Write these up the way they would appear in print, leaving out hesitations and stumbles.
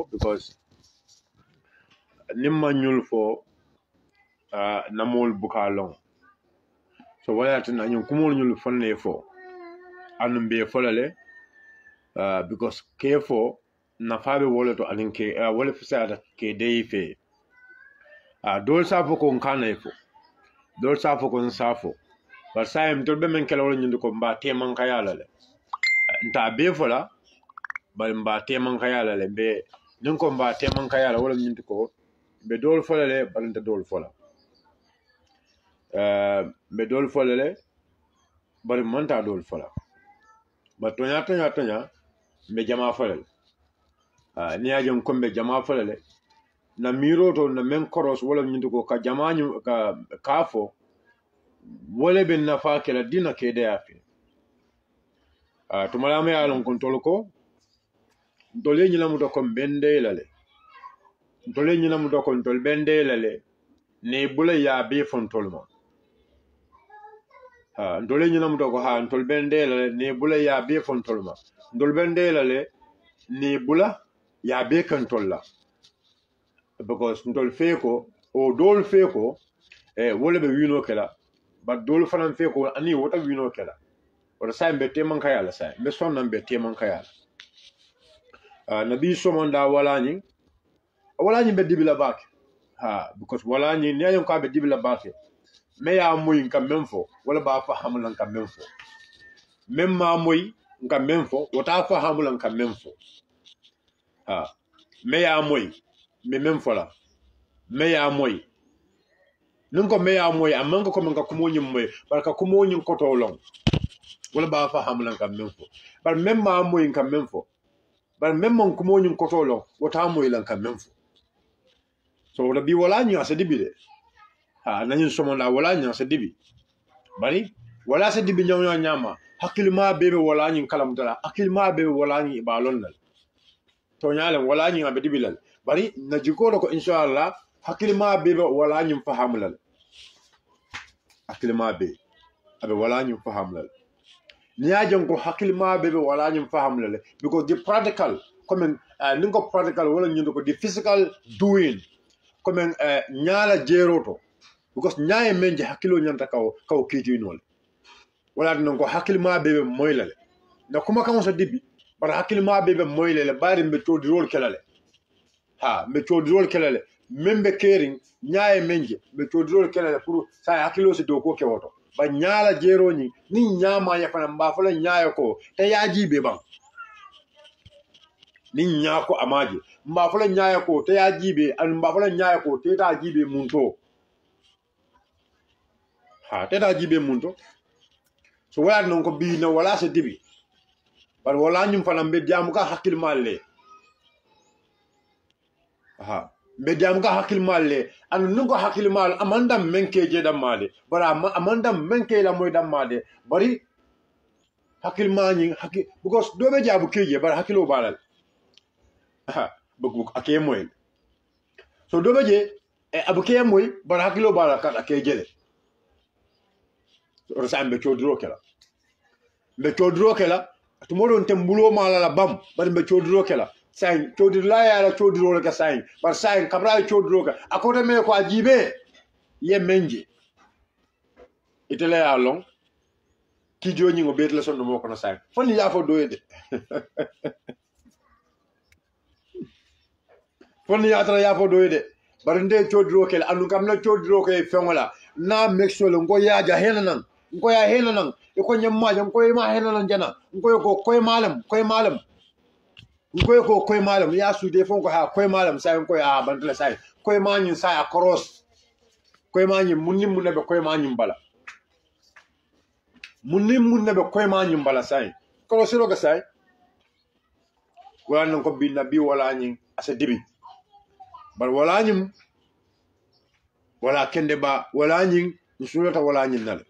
because nimma ñul fo namol buka long so wala tan ñun kumol ñul fonne fo anum be folale because ke fo nafabe wala to anin ke wala fisada ke dey fe dol safo ko kana fo dol safo ko safo bar sayem to be men kala wala ñundu ko mba teman kayala le nta be fola bal mba teman kayala le be nin ko mba teman kayala wala ñundu ko be dol folale balanta dol fola be dol folale bari manta dol fola ba tonya be jama folale ni ajam ko be jama folale na miro to na men koros wala ñundu ko ka jama ñu ka kafo wala be nafa kala dina ke de afi to malama ya lon kontol ko dole ñi lamu to ko bende lale dole ñi lamu to ko tol bende lale ne bula ya be fontol mo dole ñi lamu to ko ha tol bende lale ne bula ya be fontol ma dol bende lale ne bula ya be kantol la because dol feko o dol feko wala be wino kala ba dol fanan feko ani wota wino kala wala sa be teman kayala sa be sonnan be teman kayala nabi somonda wala ñi be dibila bak because wala ñi ne yon ka be dibila bak me ya moy kam memfo wala ba fa hamulan kam memfo même ma moy kam memfo wata fa hamulan kam memfo me ya moy me memfo la me ya moy nun ko me ya moy amman ko man ka kumo ñim moy barka kumo ñim ko to long wala ba fa hamulan kam memfo bar même ma moy kam memfo bar même mon kumo ñim ko to long wata moy lan kam memfo so da bi wala ñi asa dibi de nañu somonda wala ñi asa dibi bari wala sa dibi ñaw ñama hakilma bebe wala ñi kalam dara hakilma bebe wala ñi balon dal to ñalam wala ñi abe dibi lal bari na jiko ko inshallah hakilma bebe wala ñi fahamulal hakilma be abe wala ñi fahamulal ni ajon ko hakilma bebe wala ñi fahamulal because the practical comme ningo practical wala ñu ko the physical doing comme ñaala jeroto because ñaaye menje hakkilo ñanta kaw kiitinol wala non ko hakkilma bebe moylale na kuma kan so dibi bara hakkilma bebe moylale bari mbe todirol kelale mbe todirol kelale membe kering ñaaye menje mbe todirol kelale pour sa hakkilo se do ko kewoto ba ñaala jeroni ni ñaama ya fana mba fala ñaayo ko te yaaji be ban ni ñaako amaje mba fala ñaayo ko te yaaji be an mba fala ñaayo ko te ta jibe munto teta jibe munto so wala non ko bi no wala se dibi par wala ñum fana be jamu ka hakil malle be jamu ka hakil malle an nun ko hakil mal amandam menke je dam made bara amandam menke la moy dam made bari hakil mañi hakil because do be jabu keje bara hakilo balal bu ake moy so do be je abuke moy bara hakilo balal ka ake jele or sa mbe chodro kela tumodo tembulo mala la bam bar mbe chodro kela say chodir la ya la chodro ka say bar say kabra chodro ka akoda me ko ajibe ye menje itele ya long ki joni ngo bet la sonno moko na say fonni ya fo doyede fonni ya tara ya fo doyede bar nde chodro kela anu kam na chodro ko e fengola na mexolo ngo ya ja henanan ngo ya henanan e ko nyamma jam ko ma henanan jana ngo ko koy malam ngo ko koy malam ya sude fon ko ha koy malam say ko ya bandla say koy mañu say akros koy mañu munni mun be koy mañu bala munni mun be koy mañu bala say ko siro ga say wala ko bi nabi wala ñi asa dibi bar wala ñim wala kende ba wala ñi sulata wala ñi nal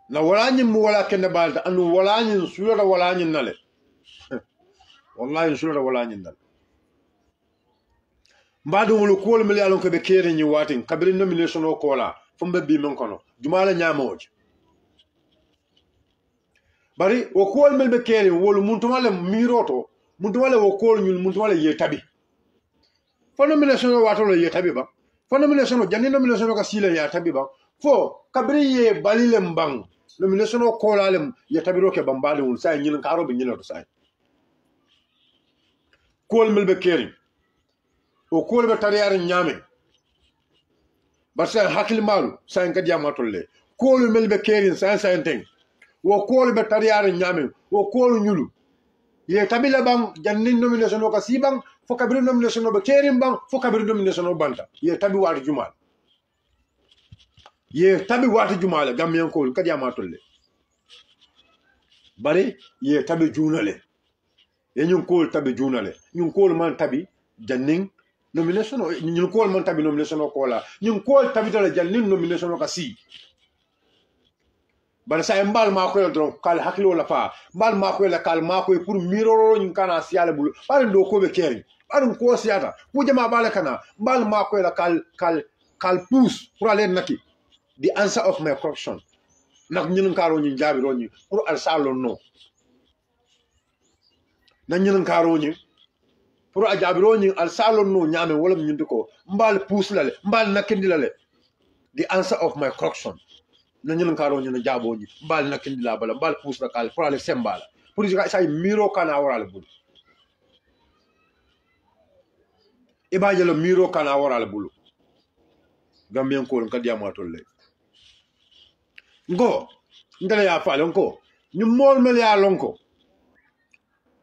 na wala ñi mu wala kende balta anu wala ñi sulata wala ñi nale wallahi sulata wala ñi nal mbadu wulu ko mi yalon ko be kere ñi watin kabri nomination o kola fumbe bi men kono jumala ñamoje bari wo kuwol mel be keri wolu muntumale miroto muntumale wo kuwol ñul muntumale ye tabi fo nomination wato lo ye tabi ba fo nomination janni nomination ka sile ya tabi ba fo kabri ye balile mbang nomination ko lalem ye tabiro ke bambale wul say ñil karo be ñilato say kuwol mel be keri wo kuwol be tariyar ñame bar say hakil malu say ka diamatolle kuwol mel be keri say teng wo kuwol be tariyar ñame wo kuwol ñulu ye tabila bang jannin nomination ka sibang fo kabiri nomination be kerim bang fo kabiri nomination banta ye tabi waati jumal ye tabi waati jumal gamien ko kadi amatolle bari ye tabi junale ye ñun ko tabi junale ñun ko man tabi jannin nomination ñun ko man tabi nomination ko la ñun ko tabi dala jannin nomination ka si bari sa mbal ma ko don kal hakilo la fa mbal ma ko la kal ma ko pour miroro ñun kana siala bulu bari do ko be keri bari ko siata ku jama bala kana mbal ma ko la kal pousse pour aller naki the answer of my corruption nak ñun karo ñun jabiro ñi pour al salon no na ñun karo ñi pour a jabiro ñi al salon no ñame wala ñun diko mbal pousse la le mbal nakindi la le the answer of my corruption na ñun karo ñu na jabo ñi mbal nakindi la bala mbal pousse la kal pour aller sembala pour say miro kana waral bul ibaje lo miro kana waral bul gambien ko kadi amatolle ngo ndale ya faale ko ñu mol mel ya lonko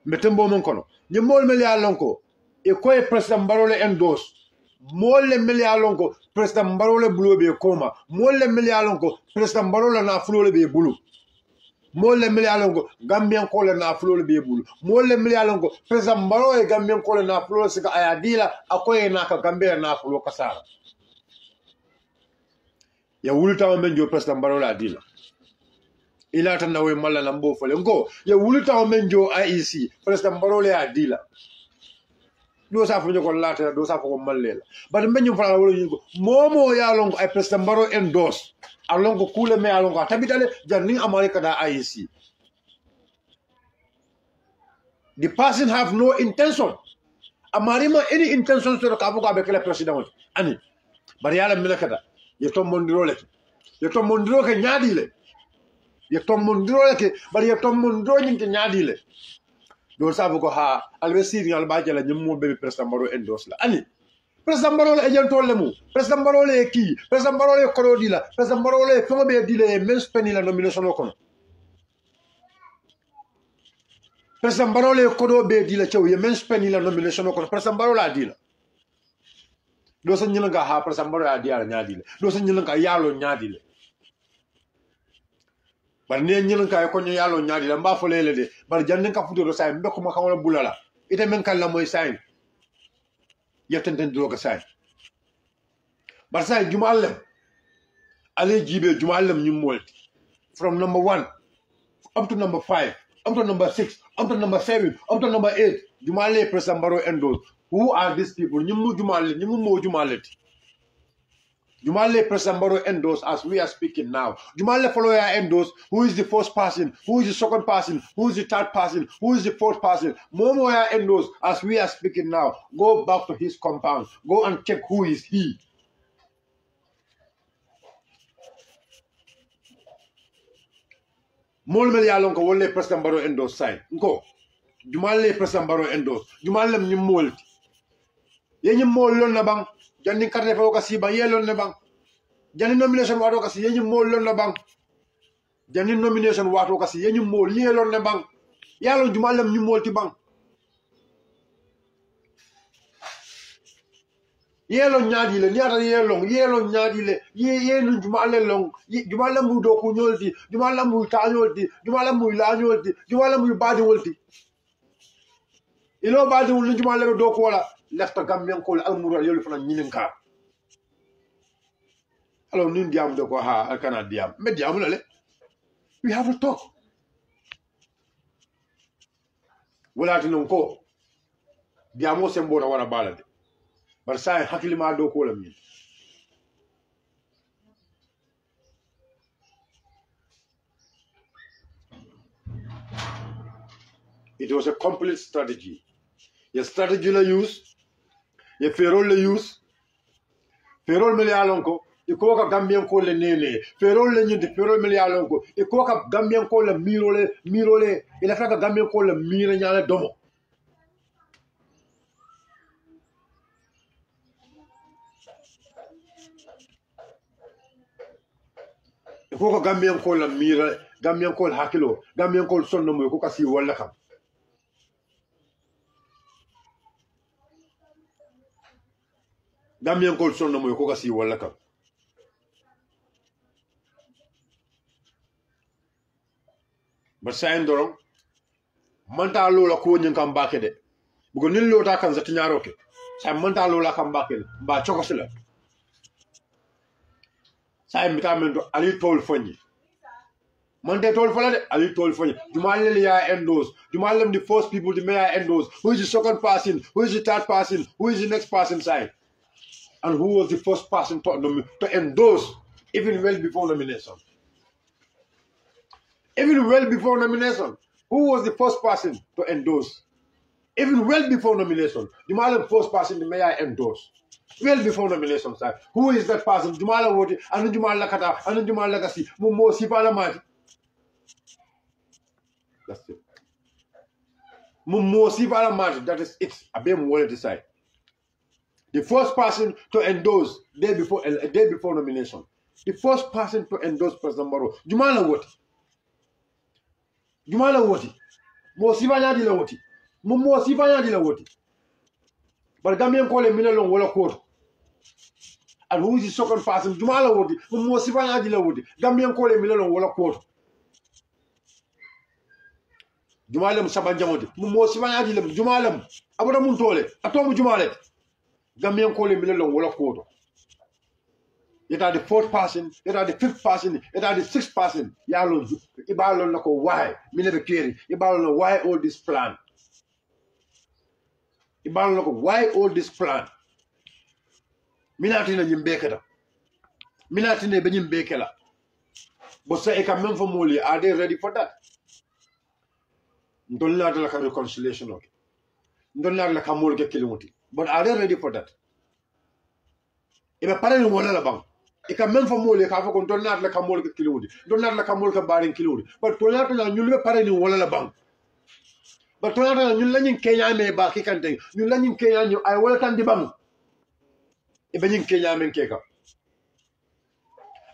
metembo mon kono ñu mol mel ya lonko e koy president barole endos mol le mel ya lonko president barole bulobe koma mol le mel ya lonko president barole na fulole be bulu mol le mel ya lonko gambien ko le na fulole be bulu mol le mel ya lonko president barole gambien ko le na fulole sika ayadila akoy na ka gambia na fulo kasara ya wulita men jo president barole adila ila tan nawe malla lambo fole ngo ya wulita men jo IEC president barole adila do sa fu ko lata do sa ko mallela bad men fala wolo ko momo ya longo ay president baro endorse alongo kule me alongo tabitale janni america da IEC the person have no intention amarima any intention to ka bugo be kala president ani bari yalla milakata ye tombondiro le ye tombondiro ke nyaadi le ye tombondiro le ke bari ye tombondiro nyinte nyaadi le do sabu ko ha alwesiri albaje la nyum mo be president baro endos la ani president baro le agent le mu president baro le ki president baro le korodi la president baro le fo be dile men speni la nomination ko president baro le kodo be dile cew ye men speni la nomination ko president baro la dila do sa nyina ga ha president baro la dila nyaadi le do sa nyina ga yalo nyaadi le bar ne ñin kay ko ñu yalo ñaadi la mba fo lele de bar jande ka futo do say mbe ko ma xawala bulala ite men kan la moy say yetenten do ko say bar say jumalem ale jibe jumalem ñu molti from number 1 up to number 5 up to number 6 up to number 7 up to number 8 jumale president baro endo who are these people ñu mu jumale ñu mo jumaleti Jumale President Baro endos as we are speaking now. Jumale Folloya endos who is the first person, who is the second person, who is the third person, who is the fourth person. Momoya endos as we are speaking now. Go back to his compound. Go and check who is he. Molmel yalonko wolle President Baro endos sign. Nko. Jumale President Baro endos. Jumale ni molti. Yenye molon na bang. Janni carte fo kasi ba yelon ne bang janni nomination wato kasi yenyi mol lon ne bang janni nomination wato kasi yenyi mol yelon ne bang yalo jumalem ñu mol ti bang yelon ñaadi le ñaata yelon ñaadi le yenu jumalem long jumalem mu do ko ñolti jumalem mu tañolti jumalem mu lañolti jumalem mu baadi wolti ilo baadi wol jumalem do ko wala lefta gambian ko almural yolu fana ñinin ka alors nin diam de ko ha alkana diam me diam la le we have to talk wala tinon ko diamo sembo na wana balade bar say hakili ma do ko la min It was a complete strategy. Your strategy la use, your ferrol la use, ferrol me alonko, iko ka Gambian ko le nene, ferrol le nyindi ferrol me alonko, iko ka Gambian ko le mirole, ila ka Gambian ko le mire nyala domo. Iko ka Gambian ko le mire, Gambian ko hakilo, Gambian ko sonno mo iko ka si wala kam. Gambian ko sonno mo iko ka si wala kam. But sayin dorong manta lola ko nyin kam bakede bugo nil lota kan zati nyaroke say manta lola kam bakede ba chokosila say mitamento ali tol fonni mante tol fala de ali tol fonni jumalel ya endos jumalem the first people the mayor endos who is the second person who is the third person who is the next person side and who was the first person to endorse even well before nomination. Even well before nomination, who was the first person to endorse? Even well before nomination, the first person the mayor endorsed. Well before nomination, sir. Who is that person? Jumala Woti, and Jumala Kata, and Jumala Legacy, Mumo Sipalamati. That's it. Mumo Sipalamati, that is it. Abem will decide. The first person to endorse day before nomination. The first person to endorse President Barrow, Jumala Woti. Jumala Woti. Mo Sibanya di la Woti. Mo Sibanya di la Woti. But Gambian call him Minalong Walla Court. And who is the second person? Jumala Woti. Mo Sibanya di la Woti. Gambian call him Minalong Walla Court. Jumalem Sabanjamoti. Mo Sibanya di la Jumalem. Abona Muntole. Atomu Jumalet. Gambian call him Minalong Walla Court. It are the fourth person, it are the fifth person, it are the sixth person. Yalo, Ibalo Nako, why? Me never carry. Ibalo, why all this plan? Ibalo Nako, why all this plan? Minatina Yimbekada. Minatina Benin Bekela. But say, I can for Moli, are they ready for that? Don't let like a reconciliation. Don't let like a more get killing. But are they ready for that? If a parent won't allow I can men for more like have a control not like a more kiludi, don't not like a more barring kiludi, but to not you live parent in one bank. But to not you learning Kenya may back he can think, you learning Kenya, I welcome the bank. If any Kenya men cake up.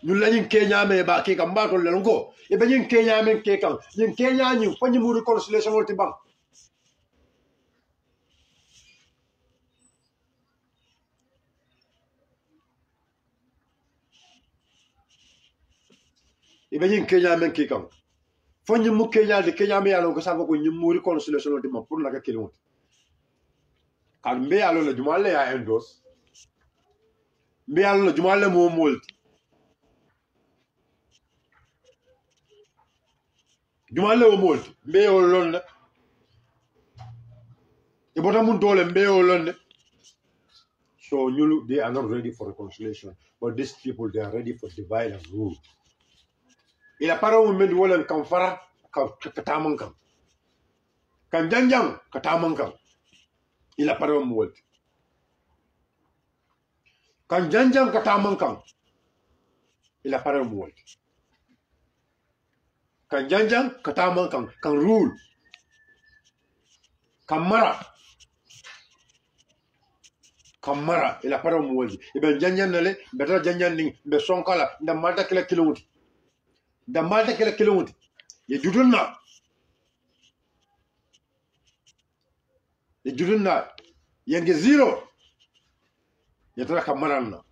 You learning Kenya may back cake and battle let go. If any Kenya men cake up, in Kenya you when you move reconciliation with the bank. If any Kenya men cake up. When you move Kenya, the Kenya may allow us when you move reconciliation with the bank, put like a kilometer. Can be alone the Jumale endorse. Be alone the Jumale more mold. Jumale mold. Be alone. The bottom dole and be alone. So they are not ready for reconciliation. But these people, they are ready for divide and rule. Il a pas où mettre wala kamfara katamankam. Kan janjang katamankam. Il a pas où wala. Kan janjang katamankam. Il a pas où wala. Kan janjang katamankam. Kan rule. Kamara. Kamara. Il a pas où wala. E ben janjan nale. Beta janjan ning. Be sonkala. Nda malta kila kilomita. Da malta kila kilomita. Ye judunna. Ye judunna. Yenge zero. Ye tara kamarana.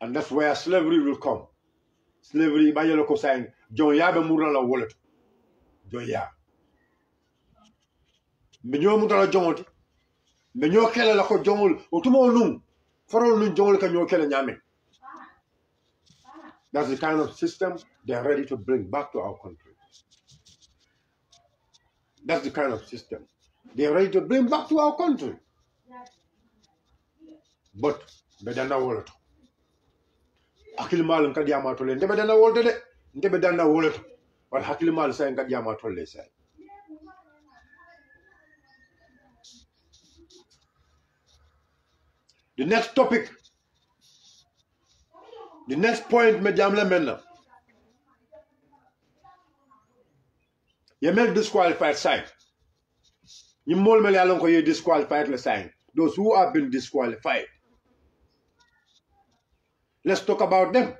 And that's where slavery will come. Slavery, by your saying, John Yabe Murala wallet. John Ya. Menyo Mutala John. Menyo Kela Lako John, Utumo Lum. For all John can you kill Yame. That's the kind of system they are ready to bring back to our country. That's the kind of system they are ready to bring back to our country. But bedana wallet. Akil mal kadiyama tole. Nde bedana wallet de. Nde bedana wallet. But hakil mal say kadiyama tole say. The next topic, the next point, me jam la maintenant. You make disqualified sign. You mol me along you disqualified the sign. Those who have been disqualified. Let's talk about them.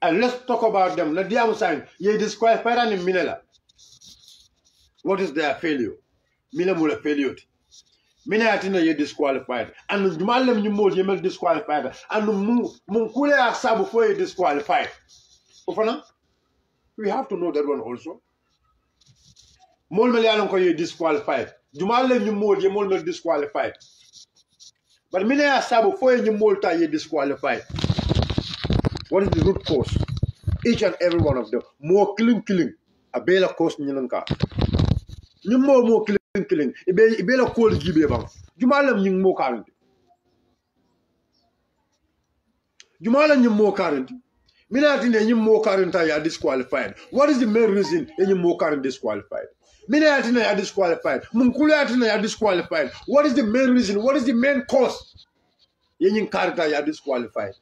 And let's talk about them. The diam sign, you disqualified and minela. What is their failure? Mina mula failure. Mina atina you disqualified. And jumalem you mol you make disqualified. And mun kule aksa before you disqualified. We have to know that one also. Mol me along you disqualified. Jumalem you mol you mol disqualified. But mina aksa before you mol ta you disqualified. What is the root cause? Each and every one of them. More killing. A bela cause nyilanka. Ni more killing. Ibela call gibe bang. Jumalam nying mo current. Jumalam nying mo current. Minati ne nying mo current are disqualified. What is the main reason nying mo current disqualified? Minati ne are disqualified. Munkulati ne are disqualified. What is the main reason? What is the main cause? Nying current are disqualified.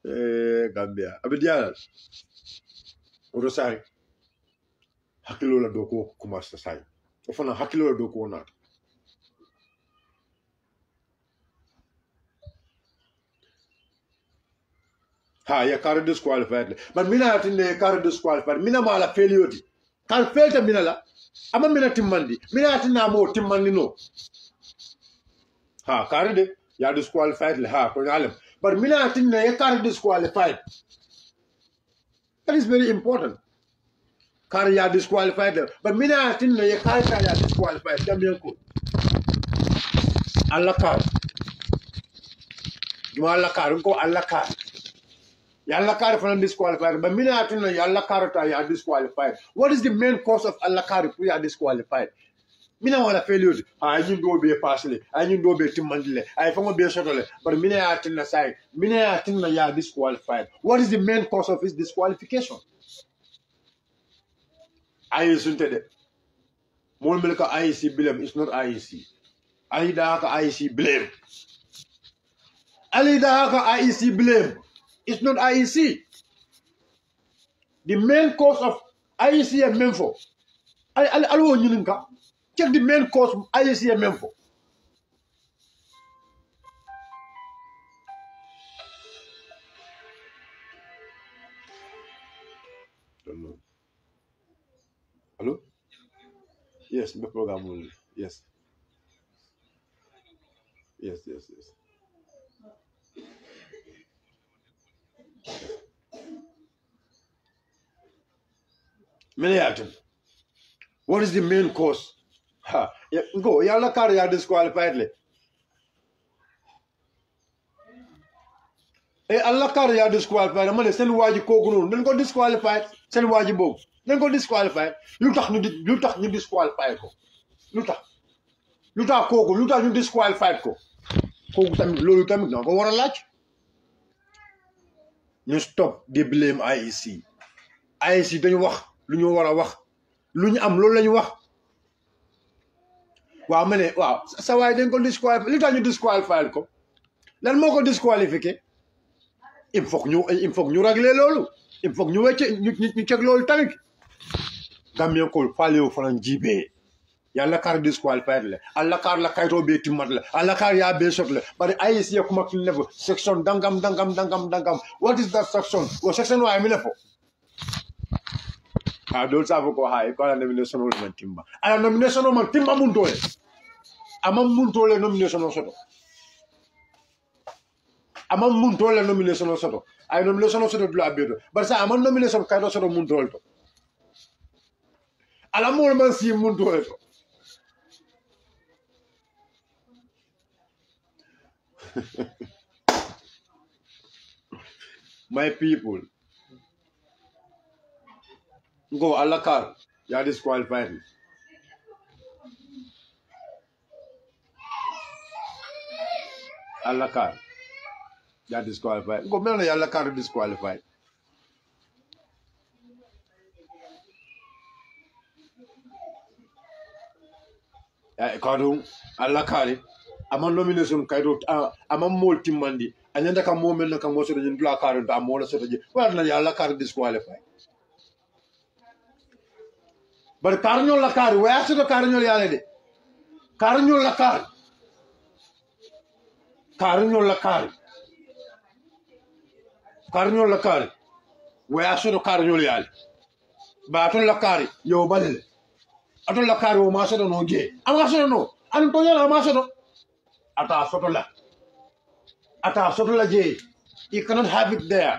Gambia abidial urosai hakilo la doko kumasa sai ofana hakilo la doko na ha ya kar disqualified but mina atinde kar disqualified mina mala failure kar failta mina la ama mina timmandi mina atina mo timmandi no ha kar de ya disqualified le ha ko ngalem but mina atinna ya kar disqualified. That is very important. Kar ya disqualified. But mina atinna ya kar ya disqualified. Jambian ko. Allah kar. Juma Allah kar ko Allah kar. Ya Allah kar from disqualified. But mina atinna ya Allah kar ta ya disqualified. What is the main cause of Allah kar if we are disqualified? Mina wala failure. I didn't do be partially. I didn't do be timandile. I found be shortly. But mina atinna side. Mina atinna ya disqualified. What is the main cause of his disqualification? IEC today. More milka IEC blame. It's not IEC. Ali dahaka IEC blame. Ali dahaka IEC blame. It's not IEC. The main cause of IEC and Memphis. Alwo nyininka. Check the main cause of IEC and Memphis. Don't know. Hello? Yes, the program will. Yes. Yes. Many what is the main cause? Ha. Go. Yalla carry ya disqualified. Allah carry ya disqualified. Man, send waji koguno. Then go disqualified. Send waji bo. Then go disqualified. You tak ni disqualified ko. You tak kogu. You tak ni disqualified ko. Kogu tamit lolu tamit na ko wara laaj. You stop the blame IEC. IEC dañu wax lu ñu wara wax. Lu ñu am loolu lañu wax. Waaw mané waaw sa way dañ ko disqualifier li tax ñu disqualifier ko lan moko disqualifier il faut que ñu régler lolu il faut que ñu wécc ñu tek lolu tamit Gambien ko falé fanan jibé yalla kar disqualifier le alla kar la kayto be timat la alla kar ya be shot le bari IEC ko mak level section dangam what is that section what section wa mi lefo don't have ko hay ko la nomination man timba ala nomination man timba mun tole amam mun tole nomination soto amam mun tole nomination soto ay nomination soto dula bedo bar sa amam nomination kay do soto mun tole to ala mo man si mun tole to my people go alla car ya disqualified alla car ya disqualified go mel ya alla car disqualified kadum alla kari ama nomination kaydo ama mol timmandi anyanda kam momel na kam woso nyin dula kari ta mola soto je wala na alla kari disqualify bar karñol la kari waya soto karñol yale de karñol la kari karñol la kari karñol la kari waya soto karñol yale ba ton la kari yo balele aton la kari o ma soto no je ama soto no an to yala ma soto ata soto la je you cannot have it there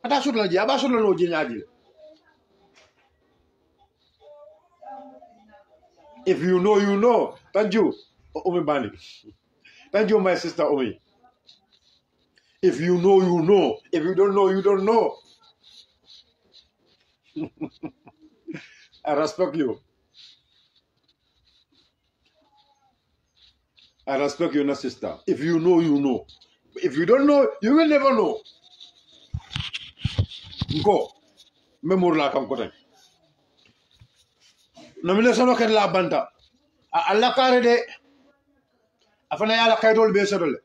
ata soto la je aba soto no je nyaadi if you know you know thank you Umi Bani thank you my sister Umi if you know you know if you don't know you don't know I respect you my sister if you know you know if you don't know you will never know Go memor la kam ko tan nomination ken la banta alla kare de afana yala kaydol be sodole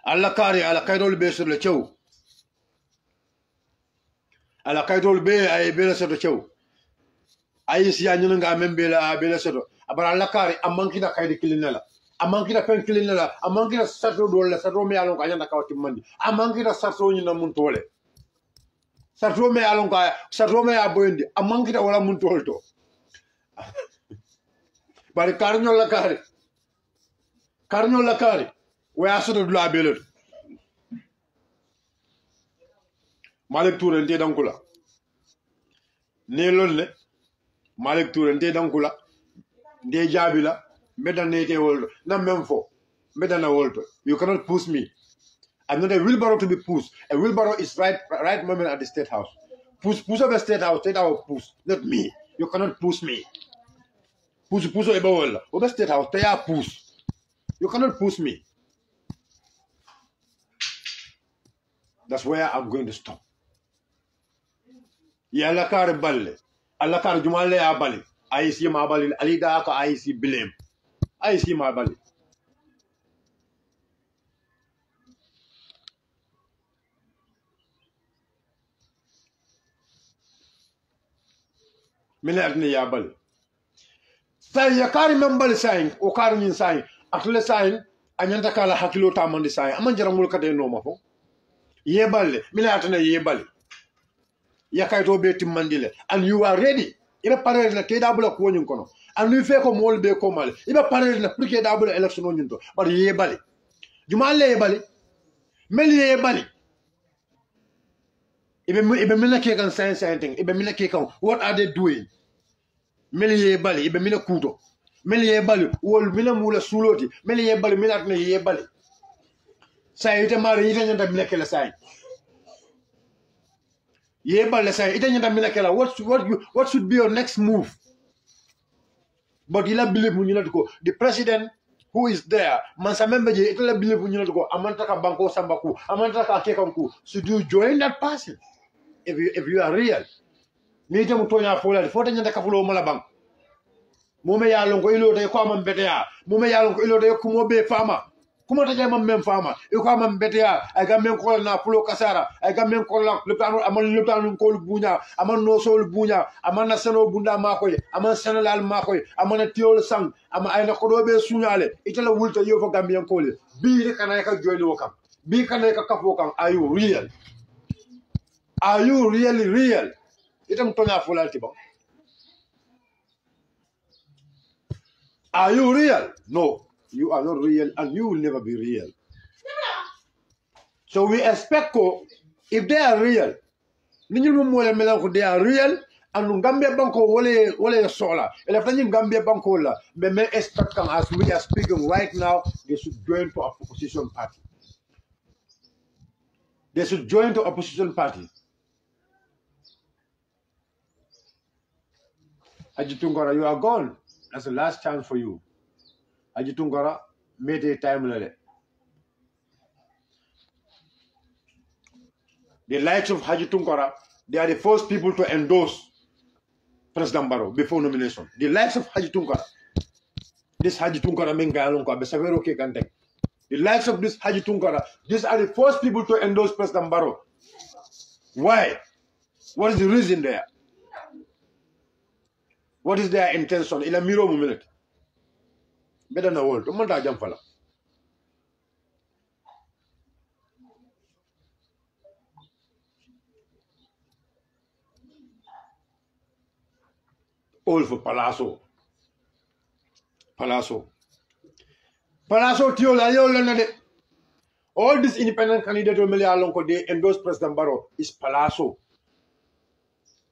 alla kare ala kaydol be sodole cew ala kaydol be ay be sodo cew ay si ya nyunga membe la be sodo abara alla kare amanki da kayde kilinela amanki da pen kilinela amanki da sato dol la sato me alon ka nyanda kawti mandi amanki da sato nyina mun tole sato me alon ka sato me aboyndi amanki da wala mun tolto bari karñol la kari waya soto dula belot Malik Touré nte dankula ne lolle Malik Touré nte dankula nde jabila medan nete woldo na memfo medan na woldo you cannot push me I'm not a wheelbarrow to be pushed a wheelbarrow is right moment at the state house push of the state house push not me you cannot push me push ebe wala obe state house they are push you cannot push me that's where I'm going to stop yalla kare balle alla kare jumalle ya bali IC ma bali ali da ko IC blame IC ma bali minat ni ya bali say ya kare membal say o kare nyin say atle say anyanta kala hakilo tamandi say aman jaramul kade no mafo ye balle minat na ye bali yakayto be timmandile and you are ready ibe parere na ke dabula ko nyun kono and you fe ko mol be ko mal ibe parere na pour ke dabula election nyun to bar ye bali jumal le bali mel ye bali ibe mina ke kan science thing ibe mina ke kan what are they doing mel ye bali ibe mina kuto mel ye bali wol mina mula suloti mel ye bali mina na ye bali sayite mari yite nyanta mina ke la say ye balle say ite nyanta minakela what should be your next move but ila believe mu nyina ko the president who is there man sa membe je ite la believe mu nyina ko amanta ka banko sambaku amanta ka kekanku should you join that person if you are real ni te mu tonya fola fo te nyanta ka fulo mala bank mome ya longo ilo de ko am bete ya mome ya longo ilo de ko mo be fama kuma ta jama men fama e ko am bete ya ay ga men ko na fulo kasara ay ga men ko la le tanu amal le tanu ko buña amal no sol buña amal na seno bunda makoy amal senalal makoy amal tiol sang ama ay na ko do be suñale itala wulta yo fo gambien ko le bi de kana ka joyni wakam bi kana ka kafo kam are you really real itam tonya fulalti ba are you real? No, you are not real and you will never be real. So we expect if they are real, they are real and Gambia Banko wole sola. And if Gambia Banko la, me expect as we are speaking right now, they should join to opposition party. They should join to opposition party. Ajitungara, you are gone. That's the last chance for you. Ajitungara, made a time lele. The likes of Haji Tunkara They are the first people to endorse President Barrow before nomination. The likes of Haji Tunkara. This Haji Tunkara Mengayalonko, Besavero Kekante. The likes of this Haji Tunkara, these are the first people to endorse President Barrow. Why? What is the reason there? What is their intention? In a mirror moment. Better than the world. All for Palazzo. Palazzo. Palazzo Tiola. All these independent candidates they endorse President Barrow is Palazzo.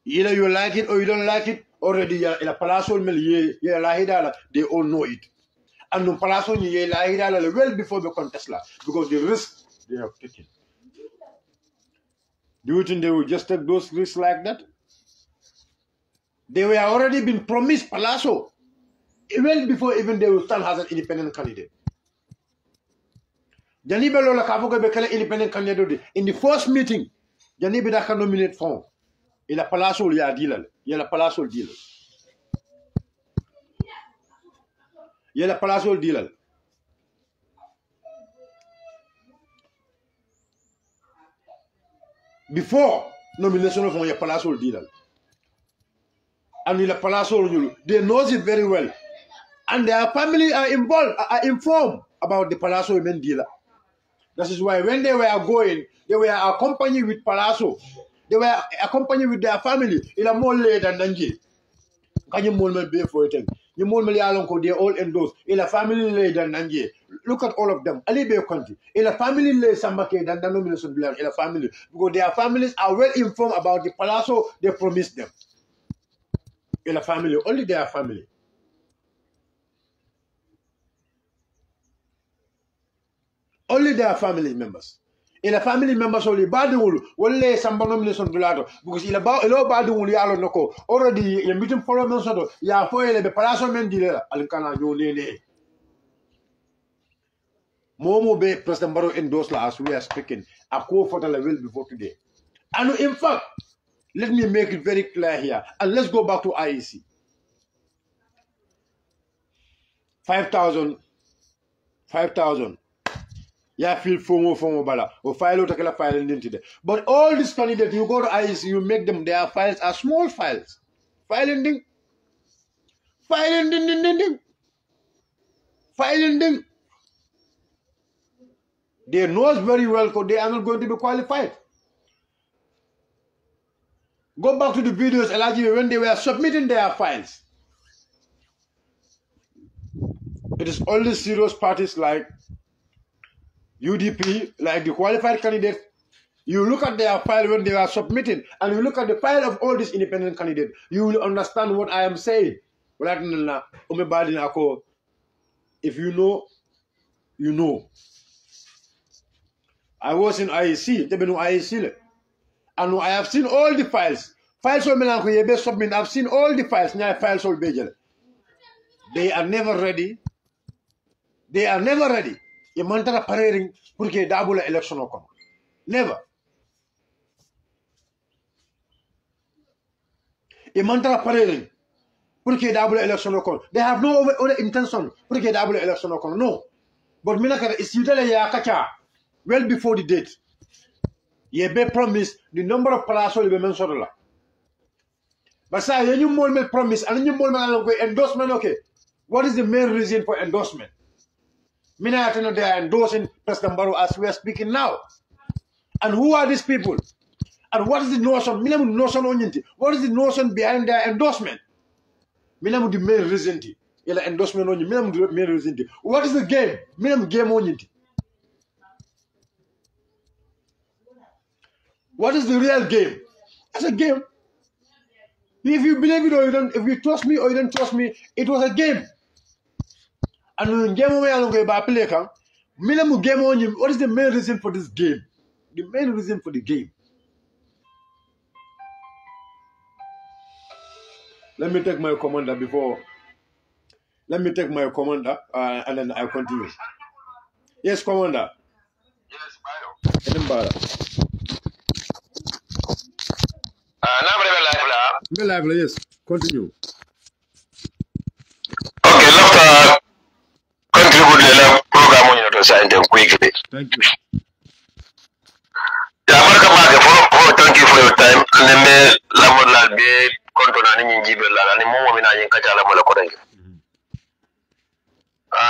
Either you like it or you don't like it, already in a Palazzo they all know it. And no Palazzo well before the contest because the risk they have taken. Do you think they will just take those risks like that? They were already been promised Palazzo well before even they will stand as an independent candidate. Janibe Lola Kavuga became independent candidate. In the first meeting, Janibe Daka nominate for il a Palazzo ya deal. Il a Palazzo deal. Il a Palazzo deal. Before nomination of your Palazzo deal. And in the Palazzo, they knows it very well. And their family are involved, are informed about the Palazzo women dealer. That is why when they were going, they were accompanied with Palazzo. They were accompanied with their family. Il a more later than Nanji. Can you more be for it? You more they all endorse. Il a family later than Nanji. Look at all of them. Ali Bay country. Il a family later Sambake than the nomination plan. Il a family. Because their families are well informed about the Palazzo they promised them. Il a family. Only their family. Only their family members. Il a family members only badul wole samba nomination dulato because il a badul yalo noko already you meeting for me so ya fo ele be Palazzo men dile alkana yo nene momo be President Barrow endorse la as we are speaking a co for the level before today. And in fact, let me make it very clear here and let's go back to IEC. 5,000 yeah, feel FOMO bala or file out a file in today. But all these candidates, you go to IEC, you make them, their files are small files. Filing. They know very well because they are not going to be qualified. Go back to the videos, Elijah, when they were submitting their files. It is only serious parties like UDP, like the qualified candidates. You look at their file when they are submitting, and you look at the file of all these independent candidates, you will understand what I am saying. If you know, you know. I was in IEC, and I have seen all the files. I've seen all the files. They are never ready. They are never ready. You mantara preparing pour que double election occur. Never. You mantara preparing pour que double election occur. They have no other intention pour que double election occur. No. But minaka is usually ya kacha well before the date. You be promised the number of Palazzo you be mentioned. But say you more promise and you more endorsement. Okay. What is the main reason for endorsement? They are endorsing President Barrow as we are speaking now. And who are these people? And what is the notion? What is the notion behind their endorsement? The main reason. Endorsement on the main reason. What is the game? Game on. What is the real game? It's a game. If you believe it or you don't, if you trust me or you don't trust me, it was a game. And when game what is the main reason for this game? The main reason for the game. Let me take my commander before. Let me take my commander and then I'll continue. Yes, commander. Yes, Bayo. live la, yes. Continue. Okay, love contribute to the program on your side quickly. Thank you. Thank you for your time. And then la be control ni njibe la ni mo mina yin kacha la mo la kodenke.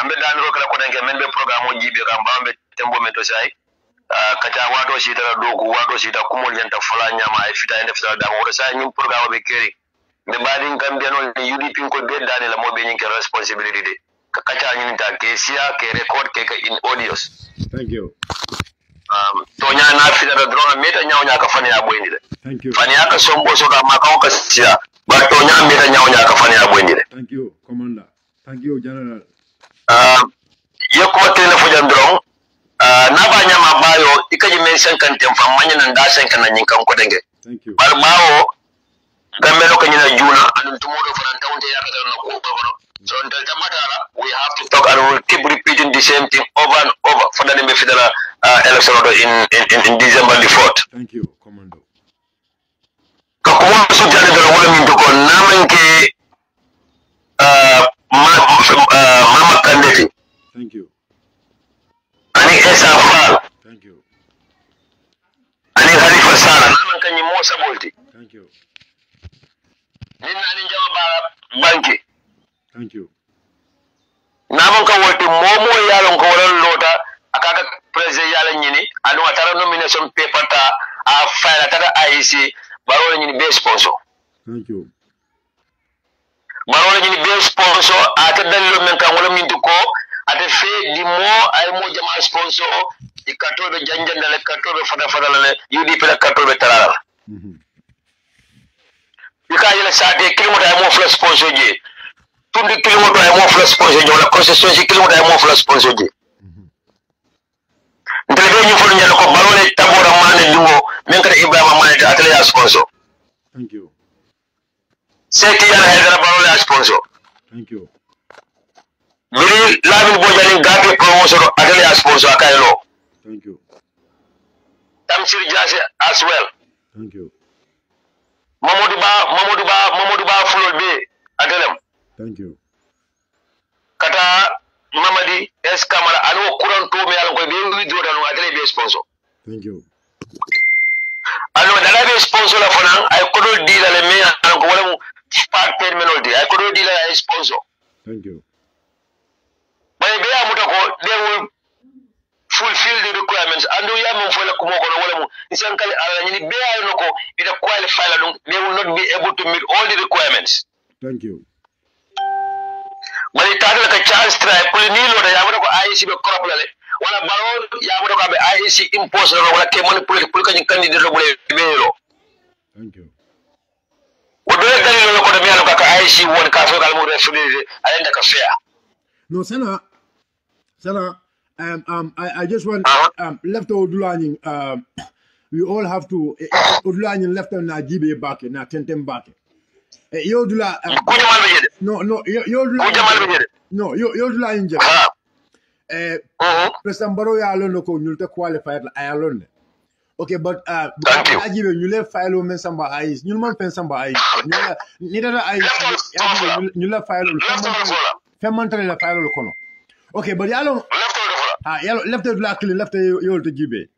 Mbe dan ro kala kodenke men be program o jibe kam ba mbe tembo meto sai. Kacha wato shi tara doku wato shi ta kumol yanta fula nyama ay fita ende fita da mo sai ni program be keri. Mbe badin kam be non UDP ko be dani la mo be nyin ke responsibility de. Kacha nyin ta ke sia ke record ke in audios. Thank you. Tonya na fita da drone meta nyawnya ka fani ya boyni de. Thank you. Fani ya ka sombo so ka maka ka sia. Ba tonya meta nyawnya ka fani ya boyni de. Thank you, Commander. Thank you, General. Ye ko tele fo jam drone. Na ba nyama bayo ikaji men 50 fam manya nan da 50 nan nyin kan ko denge. Thank you. Bar bawo gambe lo kanyina juna anun tumudo fanan tawnte ya ka na ko ko. So until Tamatala, we have to talk and we'll keep repeating the same thing over and over for the federal election in December the 4th. Thank you, Commando. Kakumo sujade dala wala minduko namanke mama kandeti. Thank you. Ani Esa Fall. Thank you. Ani Halifa Sala. Namanka ni Mosa Bolti. Thank you. Nina ni Jama Banki. Thank you. Naman ka wolti momo yalon ko wala lota akaka president yala nyini anu atara nomination paper ta a file ta IEC baro nyini be sponsor. Thank you. Baro nyini be sponsor ata dallo men kan wala min ko ata fe di mo ay mo jama sponsor ikatobe janjandale katobe fada le UDP la katobe talala. Bika yela sate kilomita ay mo fla sponsor je. Tundi kilomita ay mo fla sponsor je wala concession ci kilomita ay mo fla sponsor je. Ndele ñu fo ñal ko balone tabora mané lingo men kada Ibrahima mané ta atelier sponsor. Thank you. Seki yala hedara balone sponsor. Thank you. Miri lamin bojali gafe promotion atelier sponsor akaylo. Thank you. Tamsir Jase as well. Thank you. Mamadou Ba fulol be atelem. Thank you. Kata Mamadi S Kamara anu kuran to me alko be withdraw danu atelier be sponsor. Thank you. Anu dala be sponsor la fanan ay kodol dila le me anko wala part terminal di ay kodol dila ay sponsor. Thank you. Bay be amuta ko they will fulfill the requirements and you am for la kumo ko wala mu isan kale ala ni be ay noko ita qualify la donc they will not be able to meet all the requirements. Thank you. Mali tagla ka chance try puli ni lo da yamata ko IEC be corrupt la le wala baron yamata ko be IEC impose wala ke manipulate pour ka ni candidate lo bule be lo. Thank you. Wo be dalilo lo ko de mi alo ka IEC won ka so kala mo refusé ayenda ka fair. No, Sana, I just want left Odulani. We all have to Odulani left on Najibe back na Tentem back. Yodula. No, Yodula injured. President Baroya alone ko nyulte qualified Ireland. Okay, but Najibe nyule file men samba eyes. Nyulman pen samba eyes. Neither eyes. Nyule file. Femantale la file kono. Okay, but yalo left yol to jibe.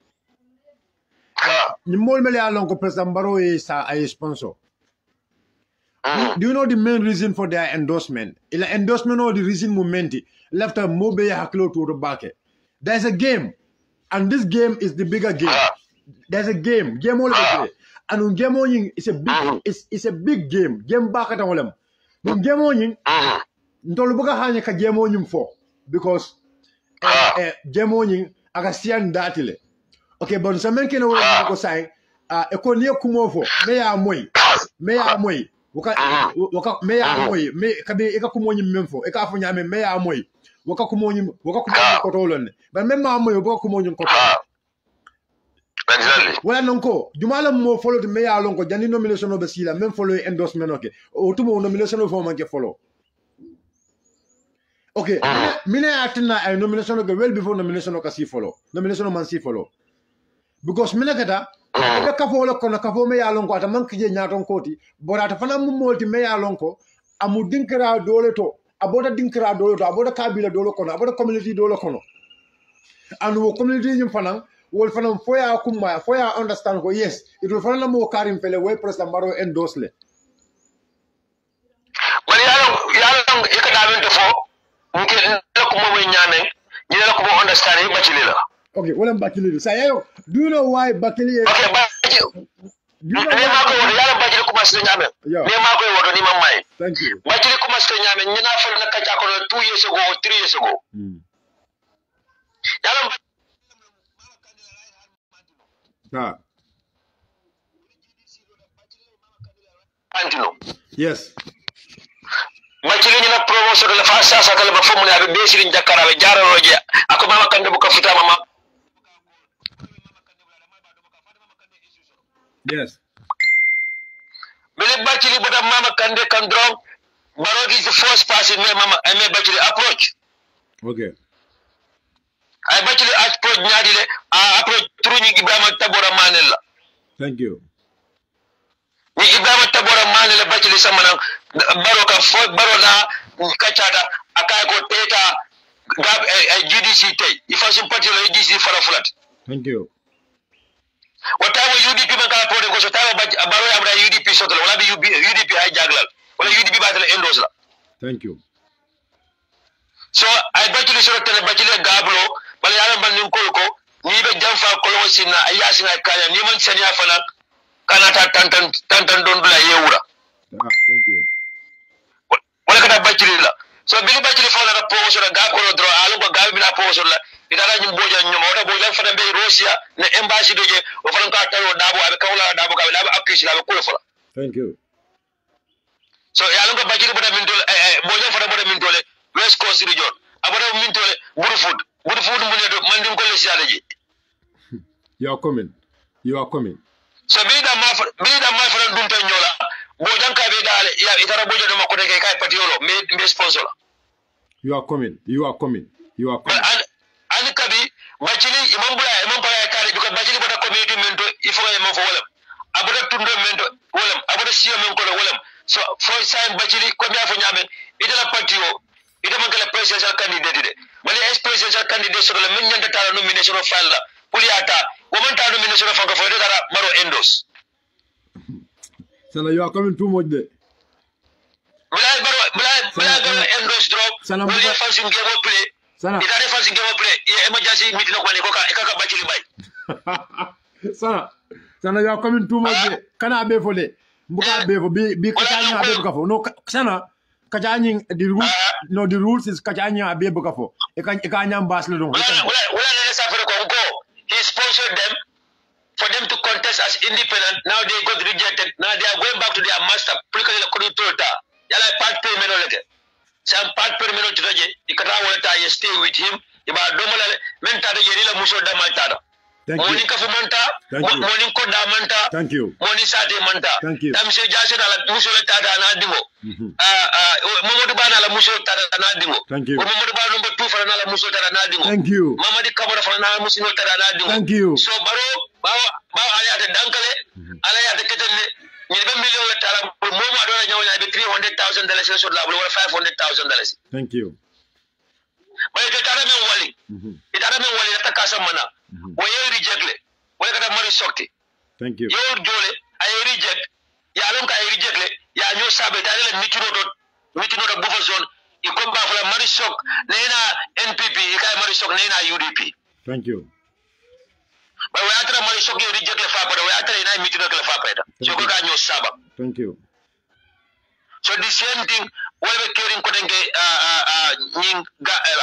Ni mol mele yalo ko President Barrow is a sponsor. Do you know the main reason for their endorsement? Ila endorsement or the reason momenti left a mobe haklo to the back. There's a game, and this game is the bigger game. There's a game all over. And game on is a big it's a big game. Game back at all. When game on ntolubuka hanya ka jemo nyim fo because jemo nyim aga sian datile. Okay, but so men kena wala ko sai e ko nie kumo fo me ya moy waka me ya moy me kabe e ka kumo nyim memfo e ka fo nyame me ya moy waka kumo nyim ko tolon ba même ma moy waka kumo nyim ko exactly wala nonko jumala mo follow me ya lon ko jani nomination no be sila même follow endorsement okay o tumo nomination fo manke follow. Okay, mine atina a nomination well before nomination ka si follow. Nomination man si follow. Because mine kata be kafo la kono kafo me yalon ko ata manki je nyaton koti borata fana mu molti me yalon ko amu dinkira dole to aboda dinkira dole to aboda kabila dole kono aboda community dole kono and wo community nyum fana wol fana foya kuma foya understand ko yes it will fana mo karim pele way president baro endorse le man yalon ikada men to fo nke ko mo way nyame ni la ko mo understand yi bacili la okay wala bakili sa yayo do you know why bakili okay bacili ni ma ko wodo yalla bacili commencé nyame ni ma ko wodo ni ma may thank you bacili commencé nyame ni na fa na kaja ko 2 years ago 3 years ago yalla Antino. Yes. Bacili ni na promotion la fa sa kala ba fomu na be besiri jakara be jararo je ako mama kande bu ka futa mama. Yes. Bele Bacili but mama kande kan drong Barrow is the first person me mama I me Bacili approach. Okay. I Bacili approach nyadi le approach through ni Ibrahima Tabora Manela. Thank you. Ni Ibrahima Tabora Manela Bacili samana Barrow ka Barrow na kachada akay ko teta gab GDC tay ifa sun parti la GDC fara fulat. Thank you. Watawa UDP man kala pode ko so tawa Barrow amra UDP sotol wala bi UDP hay jaglal wala UDP batala endos la. Thank you. So ay Bacili so tele Bacili gablo bala yalla ban nin kolko ni be jamfa kolon sinna ayasina kanya ni man senya fana kana ta tantan don dula yewura. Thank you. Wala kata Bacili la. So bi Bacili fala na promotion ga ko dro alu ko gabi na promotion la itara nyum boja nyum wala boja fana be Russia na embassy doje o fana ka tawo dabo abe kawla dabo ka labe akisi labe ko fala. Thank you. So yalla ko Bacili boda min dole boja fana boda min dole West Coast region aboda min dole Burfoot mu ne do man dim ko le sialaji. You are coming. So bida ma fana dum tan nyola bojan ka be dale ya itara boja do makko de kay patiolo me sponsor la. You are coming. Ani kabi Bacili imam bula kale because Bacili boda community mento ifo e mo fo wala aboda tundo mento wala aboda siyo men ko wala so for sign Bacili ko mi afa nyamen idala patio ida man kala presidential candidate de wala ex presidential candidate so la min nyanta tala nomination of file la puliata wo man tala nomination of ko fo de dara maro endos. Sana you are coming too much there. Bula endos drop Sana wala fancy game play Sana ida de fancy game play emergency meeting ko ne ko ka Bacili bay. Sana you are coming too much there. Kana be fo le mbuka be fo bi kanya be buka fo no sana kajani the rules is kajani abe buka fo e kanya ambassador don wala ne safere ko he sponsored them for them to contest as independent. Now they got rejected. Now they are going back to their master political control. Yala part payment leke some part payment to doje ikata wala you stay with him iba domala men tada yeri la muso da mantara moni kafu manta moni ko da manta thank you moni sate manta tam se jase la muso la tada na dingo Mamadou Bana la muso tada na dingo thank you Mamadou Bana number 2 fara na la muso tada na dingo thank you Mamadi Kamara fara na muso tada na dingo thank you so bawo ala ta dankale ala ya ta ketenne ni be million la tala momo adona nyawnya be $300,000 so la wala $500,000. Thank you. But itara men wali ta kasa mana wo ye reject le wala kata mari sokti. Thank you. Yo jole ay reject ya lon ka ay reject le ya nyo sabe ta le mitino do buffer zone i ko ba fala mari sok neena NPP i kay mari sok neena UDP. Thank you. But we atra mari sok yo reject le fa pa we atra ina mitino le fa pa da so ko ga nyo saba. Thank you. So the same thing whatever caring ko denke ning